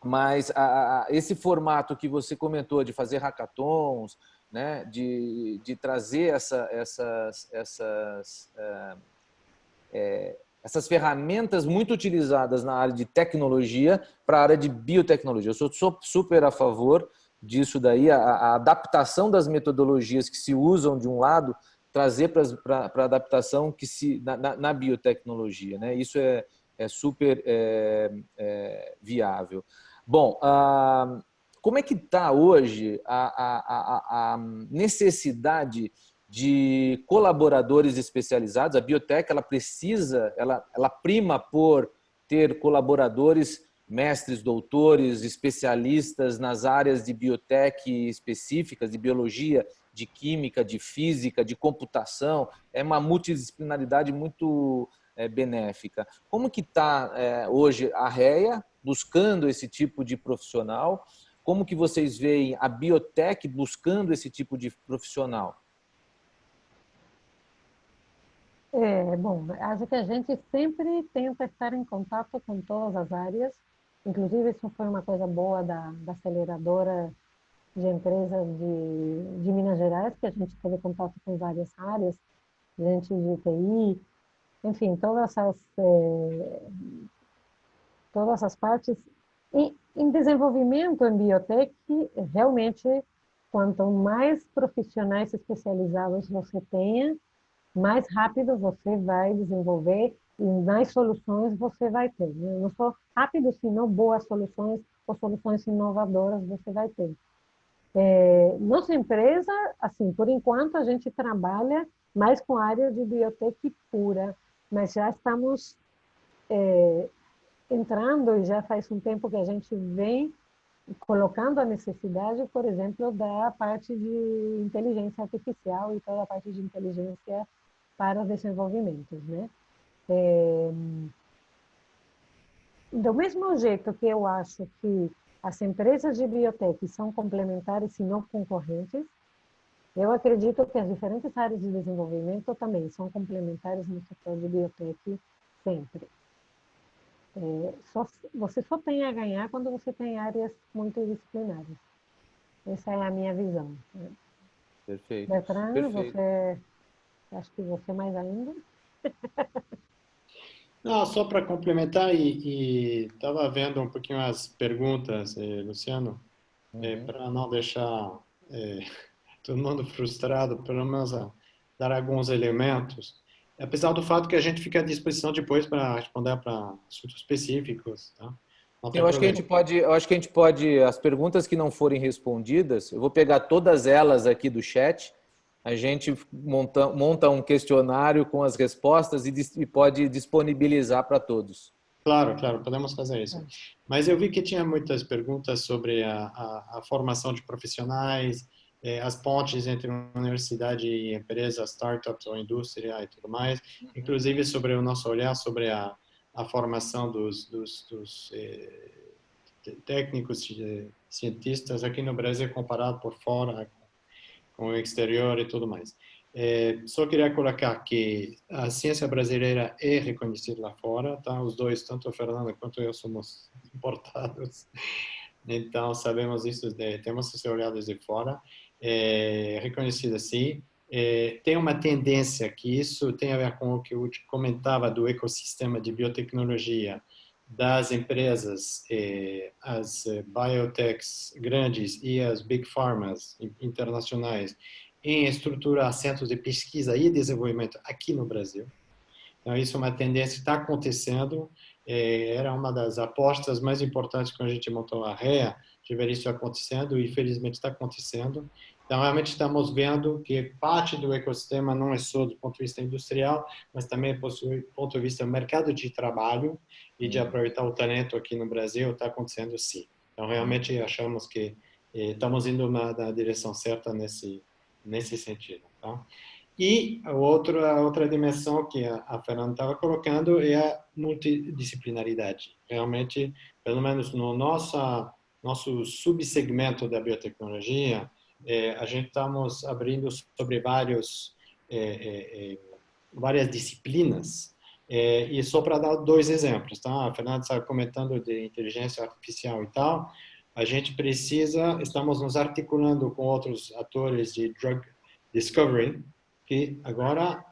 S1: Mas esse formato que você comentou de fazer hackathons, né? de trazer essas ferramentas muito utilizadas na área de tecnologia para a área de biotecnologia. Eu sou super a favor disso daí, a adaptação das metodologias que se usam de um lado, trazer para a adaptação na biotecnologia, né? Isso é super viável. Bom, como é que está hoje a necessidade de colaboradores especializados. A biotech, ela precisa, ela prima por ter colaboradores, mestres, doutores, especialistas nas áreas de biotech específicas, de biologia, de química, de física, de computação. É uma multidisciplinaridade muito benéfica. Como que está hoje a REA buscando esse tipo de profissional? Como que vocês veem a biotech buscando esse tipo de profissional?
S2: Bom, acho que a gente sempre tenta estar em contato com todas as áreas. Inclusive, isso foi uma coisa boa da aceleradora de empresas de Minas Gerais, que a gente teve contato com várias áreas, gente de TI, enfim, todas as partes. E em desenvolvimento em biotech, realmente, quanto mais profissionais especializados você tenha, mais rápido você vai desenvolver e mais soluções você vai ter. Não só rápido, senão boas soluções ou soluções inovadoras você vai ter. Nossa empresa, assim, por enquanto, a gente trabalha mais com a área de biotech pura, mas já estamos entrando, e já faz um tempo que a gente vem colocando a necessidade, por exemplo, da parte de inteligência artificial e toda a parte de inteligência para desenvolvimentos, né? Do mesmo jeito que eu acho que as empresas de biotech são complementares e não concorrentes, eu acredito que as diferentes áreas de desenvolvimento também são complementares no setor de biotech sempre. Você só tem a ganhar quando você tem áreas multidisciplinares. Essa é a minha visão.
S1: Perfeito.
S2: Bertrand, você, acho que você mais ainda?
S3: Não, só para complementar, e estava vendo um pouquinho as perguntas, Luciano, para não deixar todo mundo frustrado, pelo menos dar alguns elementos, apesar do fato que a gente fica à disposição depois para responder para assuntos específicos, tá? Não tem
S1: Eu acho que
S3: problema.
S1: a gente pode, as perguntas que não forem respondidas, eu vou pegar todas elas aqui do chat, a gente monta um questionário com as respostas e pode disponibilizar para todos.
S3: Claro, claro, podemos fazer isso. Mas eu vi que tinha muitas perguntas sobre a formação de profissionais, as pontes entre universidade e empresa, startups ou indústria e tudo mais, inclusive sobre o nosso olhar sobre a formação dos técnicos, cientistas aqui no Brasil comparado por fora, com o exterior e tudo mais. Só queria colocar que a ciência brasileira é reconhecida lá fora, tá? Os dois, tanto o Fernando quanto eu, somos importados. Então, sabemos isso, temos esse olhar desde fora. Reconhecida, sim. Tem uma tendência que isso tem a ver com o que eu comentava do ecossistema de biotecnologia, das empresas, as biotechs grandes e as big pharmas internacionais em estruturar centros de pesquisa e desenvolvimento aqui no Brasil. Então, isso é uma tendência que está acontecendo. Era uma das apostas mais importantes quando a gente montou a REA, de ver isso acontecendo, e infelizmente está acontecendo. Então, realmente estamos vendo que parte do ecossistema não é só do ponto de vista industrial, mas também possui do ponto de vista do mercado de trabalho e de aproveitar o talento aqui no Brasil, está acontecendo sim. Então, realmente achamos que estamos indo na direção certa nesse sentido. Tá? E a outra dimensão que a Fernanda estava colocando é a multidisciplinaridade. Realmente, pelo menos no nosso subsegmento da biotecnologia, a gente estamos abrindo sobre várias disciplinas. E só para dar dois exemplos, tá? A Fernanda estava comentando de inteligência artificial e tal. A gente estamos nos articulando com outros atores de drug discovery, que agora,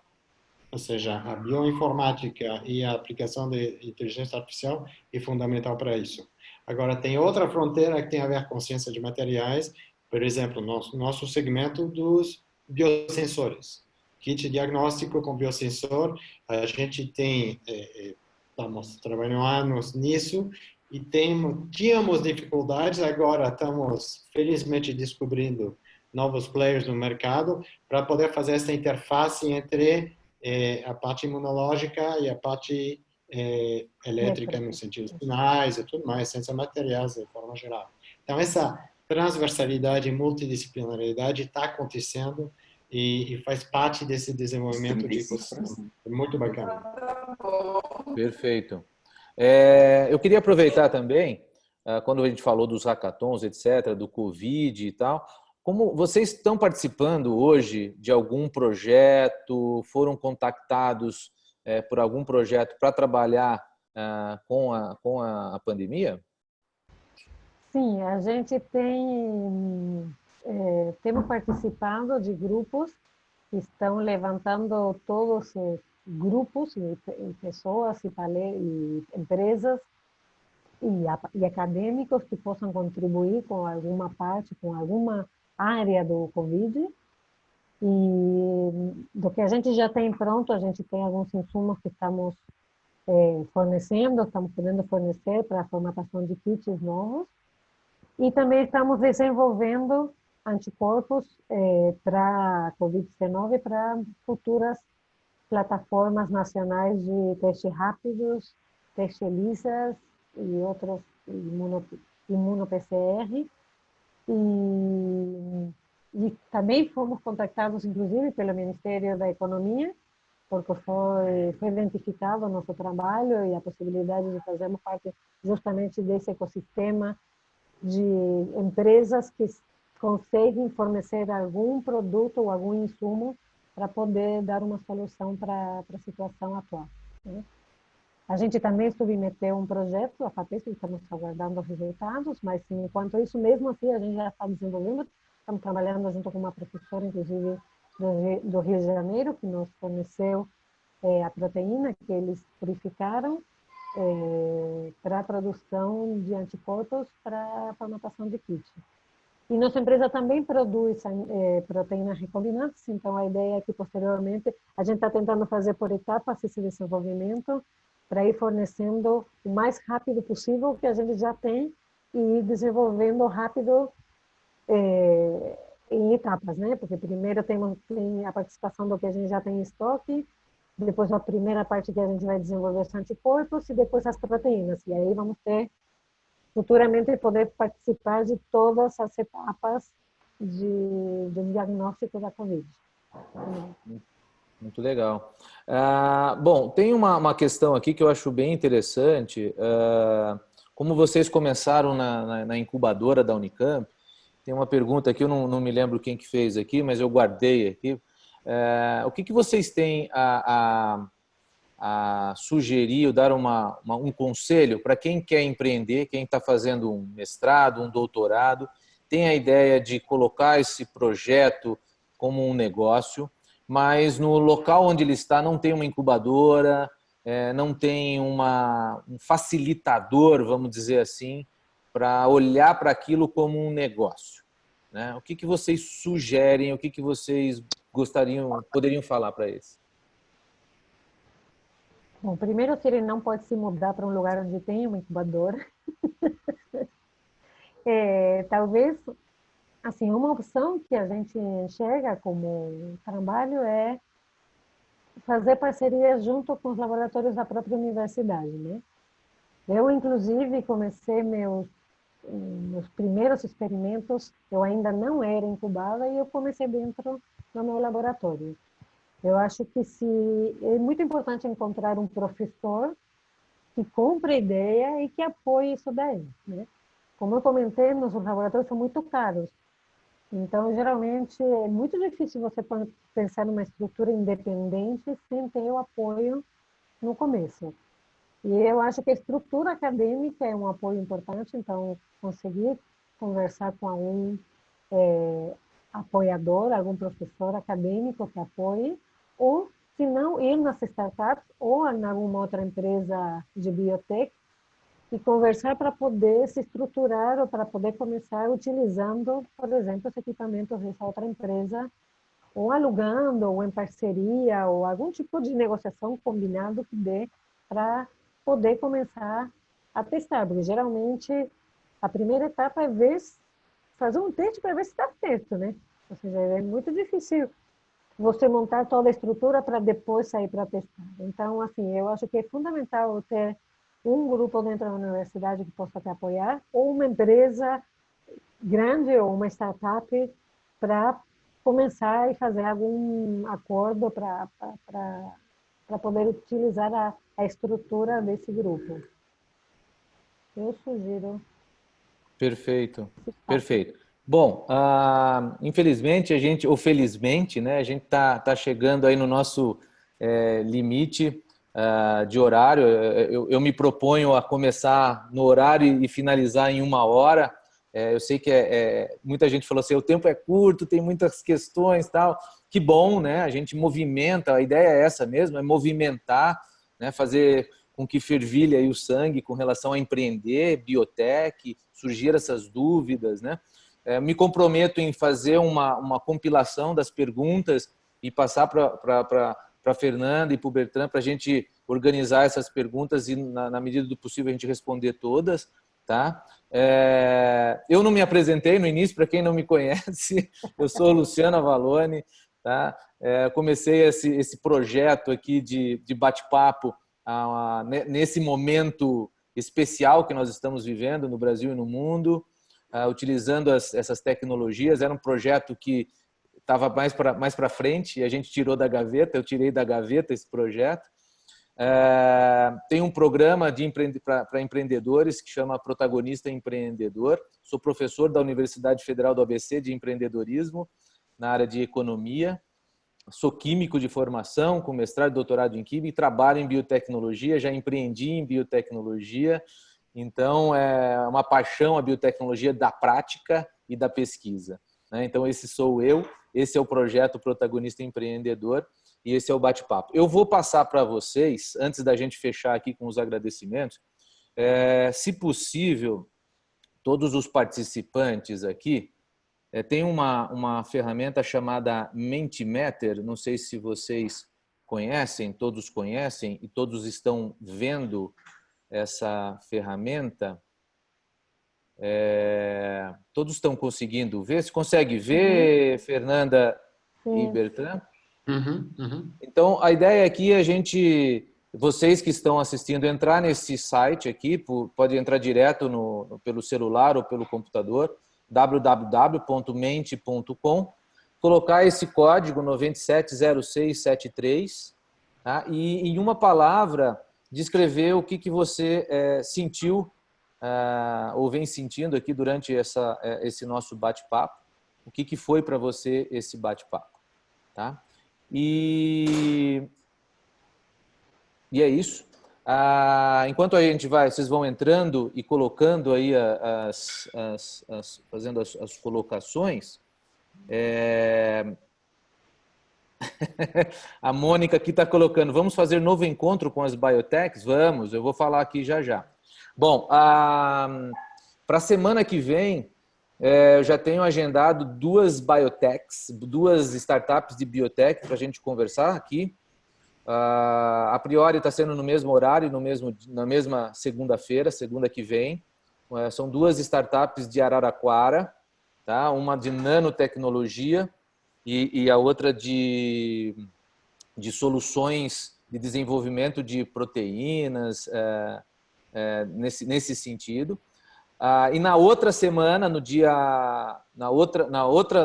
S3: ou seja, a bioinformática e a aplicação de inteligência artificial é fundamental para isso. Agora, tem outra fronteira que tem a ver com ciência de materiais, por exemplo, nosso segmento dos biosensores. Kit diagnóstico com biosensor, a gente estamos trabalhando anos nisso e tínhamos dificuldades, agora estamos felizmente descobrindo novos players no mercado, para poder fazer essa interface entre a parte imunológica e a parte elétrica, no sentido de sinais e tudo mais, ciências materiais de forma geral. Então, essa transversalidade e multidisciplinaridade está acontecendo e faz parte desse desenvolvimento de ecossistema. É muito bacana.
S1: Perfeito. Eu queria aproveitar também, quando a gente falou dos hackathons, etc., do Covid e tal, como vocês estão participando hoje de algum projeto, foram contactados por algum projeto para trabalhar com a pandemia?
S2: Sim, a gente temos participado de grupos que estão levantando todos os grupos e pessoas e empresas e acadêmicos que possam contribuir com alguma parte, com alguma área do Covid. E do que a gente já tem pronto, a gente tem alguns insumos que estamos fornecendo, estamos podendo fornecer para a formatação de kits novos. E também estamos desenvolvendo anticorpos para a Covid-19 para futuras plataformas nacionais de teste rápidos, teste ELISAs e outros imuno-PCR. E também fomos contactados, inclusive, pelo Ministério da Economia, porque foi identificado o nosso trabalho e a possibilidade de fazermos parte justamente desse ecossistema de empresas que conseguem fornecer algum produto ou algum insumo para poder dar uma solução para a situação atual, né? A gente também submeteu um projeto, a FAPESP, estamos aguardando os resultados, mas enquanto isso, mesmo assim, a gente já está desenvolvendo, estamos trabalhando junto com uma professora, inclusive, do Rio de Janeiro, que nos forneceu a proteína que eles purificaram para a produção de anticorpos para a formatação de kit. E nossa empresa também produz proteínas recombinantes, então a ideia é que posteriormente a gente está tentando fazer por etapas esse desenvolvimento para ir fornecendo o mais rápido possível o que a gente já tem e ir desenvolvendo rápido em etapas, né? Porque primeiro tem a participação do que a gente já tem em estoque, depois a primeira parte que a gente vai desenvolver os anticorpos e depois as proteínas. E aí vamos ter futuramente poder participar de todas as etapas do diagnóstico da Covid.
S1: Muito legal. Bom, tem uma questão aqui que eu acho bem interessante. Como vocês começaram na incubadora da Unicamp, tem uma pergunta aqui, eu não me lembro quem que fez aqui, mas eu guardei aqui. O que vocês têm a sugerir ou dar um conselho para quem quer empreender, quem está fazendo um mestrado, um doutorado, tem a ideia de colocar esse projeto como um negócio, mas no local onde ele está não tem uma incubadora, não tem um facilitador, vamos dizer assim, para olhar para aquilo como um negócio, né? O que vocês sugerem, o que vocês poderiam falar para eles?
S2: Bom, primeiro, se ele não pode se mudar para um lugar onde tem uma incubadora, talvez, assim, uma opção que a gente enxerga como trabalho é fazer parcerias junto com os laboratórios da própria universidade, né? Eu, inclusive, comecei meus primeiros experimentos, eu ainda não era incubada e eu comecei dentro do meu laboratório. Eu acho que é muito importante encontrar um professor que compre a ideia e que apoie isso daí, né? Como eu comentei, nossos laboratórios são muito caros. Então, geralmente, é muito difícil você pensar numa estrutura independente sem ter o apoio no começo. E eu acho que a estrutura acadêmica é um apoio importante, então, conseguir conversar com algum apoiador, algum professor acadêmico que apoie, ou, se não, ir nas startups ou em alguma outra empresa de biotech e conversar para poder se estruturar ou para poder começar utilizando, por exemplo, os equipamentos dessa outra empresa, ou alugando, ou em parceria, ou algum tipo de negociação combinado que dê para poder começar a testar, porque geralmente a primeira etapa é fazer um teste para ver se está certo, né? Ou seja, é muito difícil você montar toda a estrutura para depois sair para testar. Então, assim, eu acho que é fundamental ter um grupo dentro da universidade que possa te apoiar, ou uma empresa grande ou uma startup para começar e fazer algum acordo para poder utilizar a estrutura desse grupo. Eu sugiro.
S1: Perfeito, perfeito. Bom, infelizmente ou felizmente, né, a gente tá chegando aí no nosso limite de horário. Eu me proponho a começar no horário e finalizar em 1 hora. Eu sei que muita gente falou assim, o tempo é curto, tem muitas questões, tal. Que bom, né? A gente movimenta. A ideia é essa mesmo, é movimentar, né? Fazer com que fervilhe aí o sangue com relação a empreender, biotech, surgir essas dúvidas, né? Me comprometo em fazer uma compilação das perguntas e passar para Fernanda e para o Bertrand para a gente organizar essas perguntas e, na medida do possível, a gente responder todas, tá? Eu não me apresentei no início, para quem não me conhece, eu sou Luciano Avalone, tá? Comecei esse projeto aqui de bate-papo nesse momento especial que nós estamos vivendo no Brasil e no mundo, utilizando essas tecnologias. Era um projeto que estava mais para frente e a gente tirou da gaveta, eu tirei da gaveta esse projeto. Tem um programa para empreendedores que chama Protagonista Empreendedor. Sou professor da Universidade Federal do ABC de empreendedorismo na área de economia. Sou químico de formação, com mestrado e doutorado em química, e trabalho em biotecnologia, já empreendi em biotecnologia, então é uma paixão a biotecnologia da prática e da pesquisa, né? Então esse sou eu, esse é o projeto Protagonista Empreendedor e esse é o bate-papo. Eu vou passar para vocês, antes da gente fechar aqui com os agradecimentos, se possível, todos os participantes aqui, tem uma ferramenta chamada Mentimeter, não sei se vocês conhecem, todos conhecem e todos estão vendo essa ferramenta. Todos estão conseguindo ver? Você consegue ver, Fernanda e Bertrand? Então, a ideia aqui é vocês que estão assistindo, entrar nesse site aqui, pode entrar direto pelo celular ou pelo computador, www.mente.com, colocar esse código 970673, tá? E em uma palavra descrever o que você sentiu ou vem sentindo aqui durante esse nosso bate-papo, o que foi para você esse bate-papo, tá? E é isso. Enquanto a gente vocês vão entrando e colocando aí fazendo as colocações, a Mônica aqui está colocando, vamos fazer novo encontro com as biotechs? Vamos, eu vou falar aqui já. Bom, para a semana que vem, eu já tenho agendado 2 biotechs, 2 startups de biotech para a gente conversar aqui. A priori está sendo no mesmo horário, na mesma segunda-feira, segunda que vem. São 2 startups de Araraquara, tá? Uma de nanotecnologia e a outra de soluções de desenvolvimento de proteínas, nesse sentido. E na outra semana,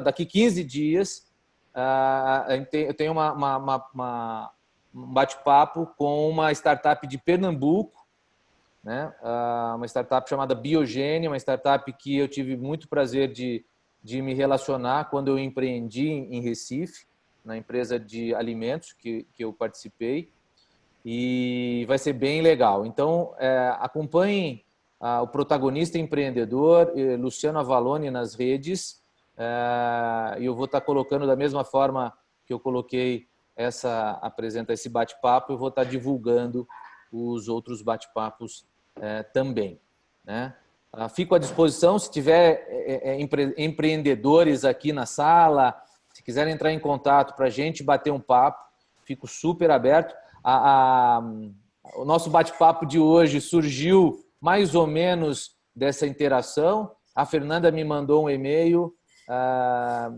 S1: daqui 15 dias, eu tenho um bate-papo com uma startup de Pernambuco, né? Uma startup chamada Biogênio, uma startup que eu tive muito prazer de me relacionar quando eu empreendi em Recife, na empresa de alimentos que eu participei, e vai ser bem legal. Então, acompanhem o Protagonista Empreendedor, Luciano Avalone nas redes, e eu vou estar colocando da mesma forma que eu coloquei esse bate-papo, eu vou estar divulgando os outros bate-papos também, né? Fico à disposição, se tiver empreendedores aqui na sala, se quiserem entrar em contato para a gente bater um papo, fico super aberto. O nosso bate-papo de hoje surgiu mais ou menos dessa interação. A Fernanda me mandou um e-mail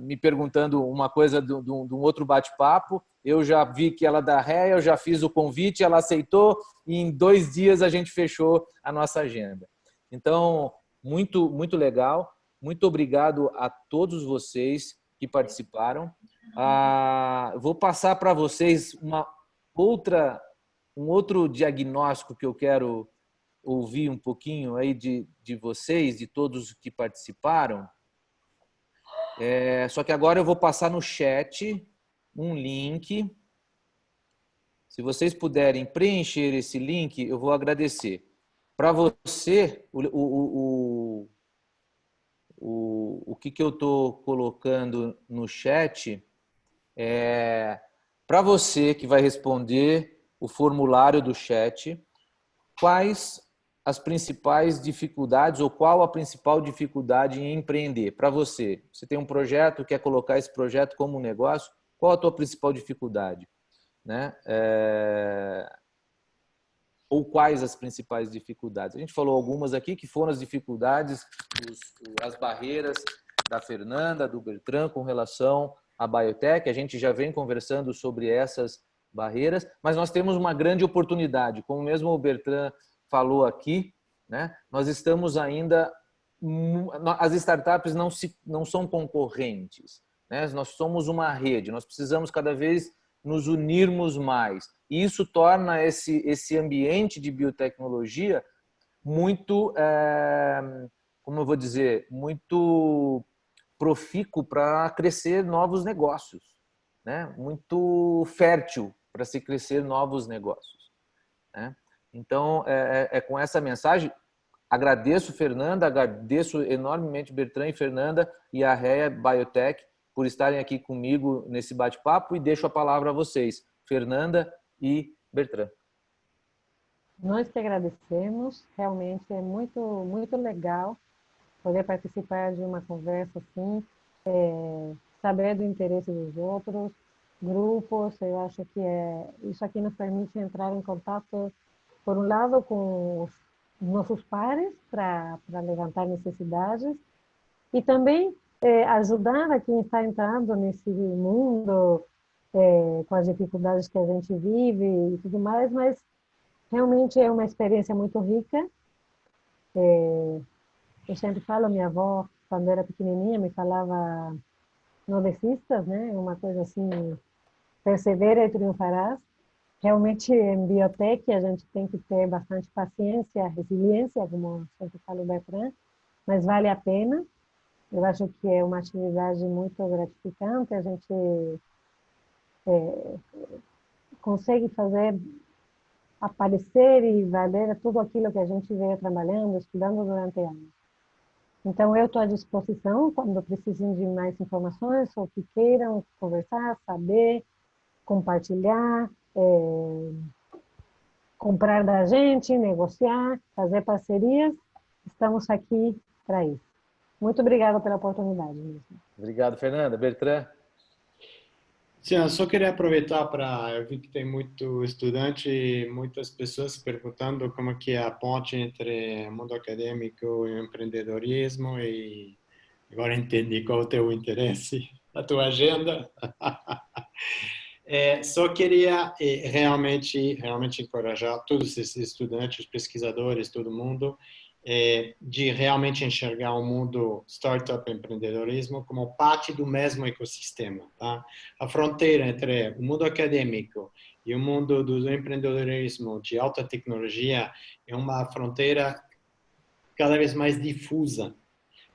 S1: me perguntando uma coisa de um outro bate-papo. Eu já vi que ela é da REA, eu já fiz o convite, ela aceitou e em 2 dias a gente fechou a nossa agenda. Então, muito legal. Muito obrigado a todos vocês que participaram. Vou passar para vocês um outro diagnóstico que eu quero ouvir um pouquinho aí de vocês, de todos que participaram. Só que agora eu vou passar no chat um link. Se vocês puderem preencher esse link, eu vou agradecer. Para você, o que eu estou colocando no chat para você que vai responder o formulário do chat, quais as principais dificuldades ou qual a principal dificuldade em empreender para você? Você tem um projeto, quer colocar esse projeto como um negócio, qual a tua principal dificuldade? Né? Ou quais as principais dificuldades? A gente falou algumas aqui que foram as dificuldades, as barreiras da Fernanda, do Bertrand com relação à biotech. A gente já vem conversando sobre essas barreiras, mas nós temos uma grande oportunidade, como mesmo o Bertrand falou aqui, né? Nós estamos ainda, as startups não são concorrentes, né? Nós somos uma rede, nós precisamos cada vez nos unirmos mais. E isso torna esse ambiente de biotecnologia muito, como eu vou dizer, muito profícuo para crescer novos negócios, né? Muito fértil para se crescer novos negócios, né? Então, com essa mensagem, agradeço, Fernanda, agradeço enormemente Bertrand e Fernanda e a REA Biotech por estarem aqui comigo nesse bate-papo e deixo a palavra a vocês, Fernanda e Bertrand.
S2: Nós que agradecemos, realmente é muito legal poder participar de uma conversa assim, saber do interesse dos outros, grupos. Eu acho que isso aqui nos permite entrar em contato, por um lado, com os nossos pares para levantar necessidades e também ajudar a quem está entrando nesse mundo com as dificuldades que a gente vive e tudo mais, mas realmente é uma experiência muito rica. Eu sempre falo, minha avó, quando era pequenininha, me falava: não desistas, né? Uma coisa assim, persevera e triunfarás. Realmente, em biotech, a gente tem que ter bastante paciência, resiliência, como sempre fala o Bertrand, mas vale a pena. Eu acho que é uma atividade muito gratificante. A gente consegue fazer aparecer e valer tudo aquilo que a gente veio trabalhando, estudando durante anos. Então, eu estou à disposição quando precisem de mais informações ou que queiram conversar, saber, compartilhar, comprar da gente, negociar, fazer parcerias. Estamos aqui para isso. Muito obrigada pela oportunidade mesmo.
S1: Obrigado, Fernanda. Bertrand?
S3: Sim, eu só queria aproveitar eu vi que tem muito estudante e muitas pessoas se perguntando como que é a ponte entre o mundo acadêmico e o empreendedorismo, e agora entendi qual é o teu interesse, a tua agenda. Só queria realmente encorajar todos esses estudantes, pesquisadores, todo mundo, de realmente enxergar o mundo startup empreendedorismo como parte do mesmo ecossistema, tá? A fronteira entre o mundo acadêmico e o mundo do empreendedorismo de alta tecnologia é uma fronteira cada vez mais difusa.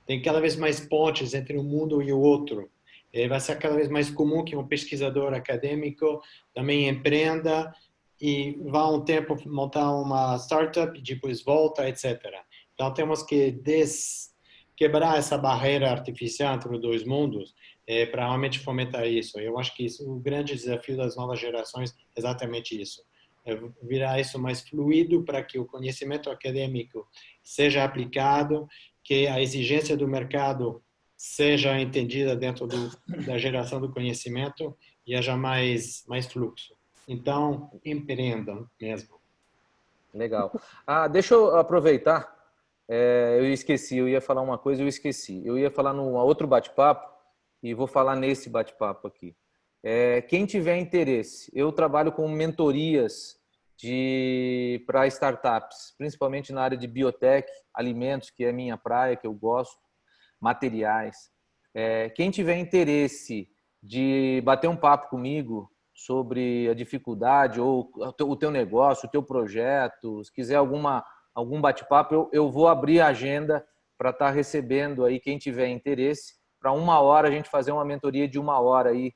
S3: Tem cada vez mais pontes entre um mundo e o outro. Vai ser cada vez mais comum que um pesquisador acadêmico também empreenda e vá um tempo montar uma startup e depois volta, etc. Então, temos que quebrar essa barreira artificial entre os dois mundos para realmente fomentar isso. Eu acho que o grande desafio das novas gerações é exatamente isso. Virar isso mais fluido para que o conhecimento acadêmico seja aplicado, que a exigência do mercado seja entendida dentro da geração do conhecimento e haja mais fluxo. Então, empreendam mesmo.
S1: Legal. Deixa eu aproveitar eu esqueci, eu ia falar uma coisa, eu esqueci. Eu ia falar num outro bate-papo e vou falar nesse bate-papo aqui. Quem tiver interesse, eu trabalho com mentorias para startups, principalmente na área de biotech, alimentos, que é minha praia, que eu gosto, materiais. Quem tiver interesse de bater um papo comigo sobre a dificuldade ou o teu negócio, o teu projeto, se quiser algum bate-papo, eu vou abrir a agenda para estar recebendo aí quem tiver interesse, para 1 hora a gente fazer uma mentoria de 1 hora aí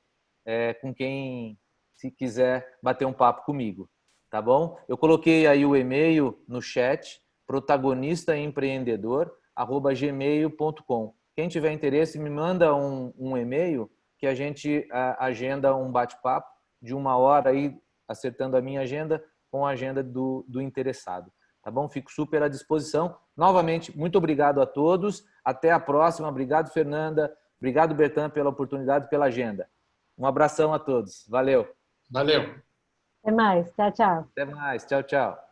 S1: com quem se quiser bater um papo comigo, tá bom? Eu coloquei aí o e-mail no chat, protagonistaempreendedor@gmail.com. Quem tiver interesse, me manda um e-mail que a gente agenda um bate-papo de 1 hora aí, acertando a minha agenda com a agenda do interessado. Tá bom? Fico super à disposição. Novamente, muito obrigado a todos. Até a próxima. Obrigado, Fernanda. Obrigado, Bertan, pela oportunidade e pela agenda. Um abração a todos. Valeu.
S3: Valeu.
S2: Até mais. Tchau, tchau.
S1: Até mais. Tchau, tchau.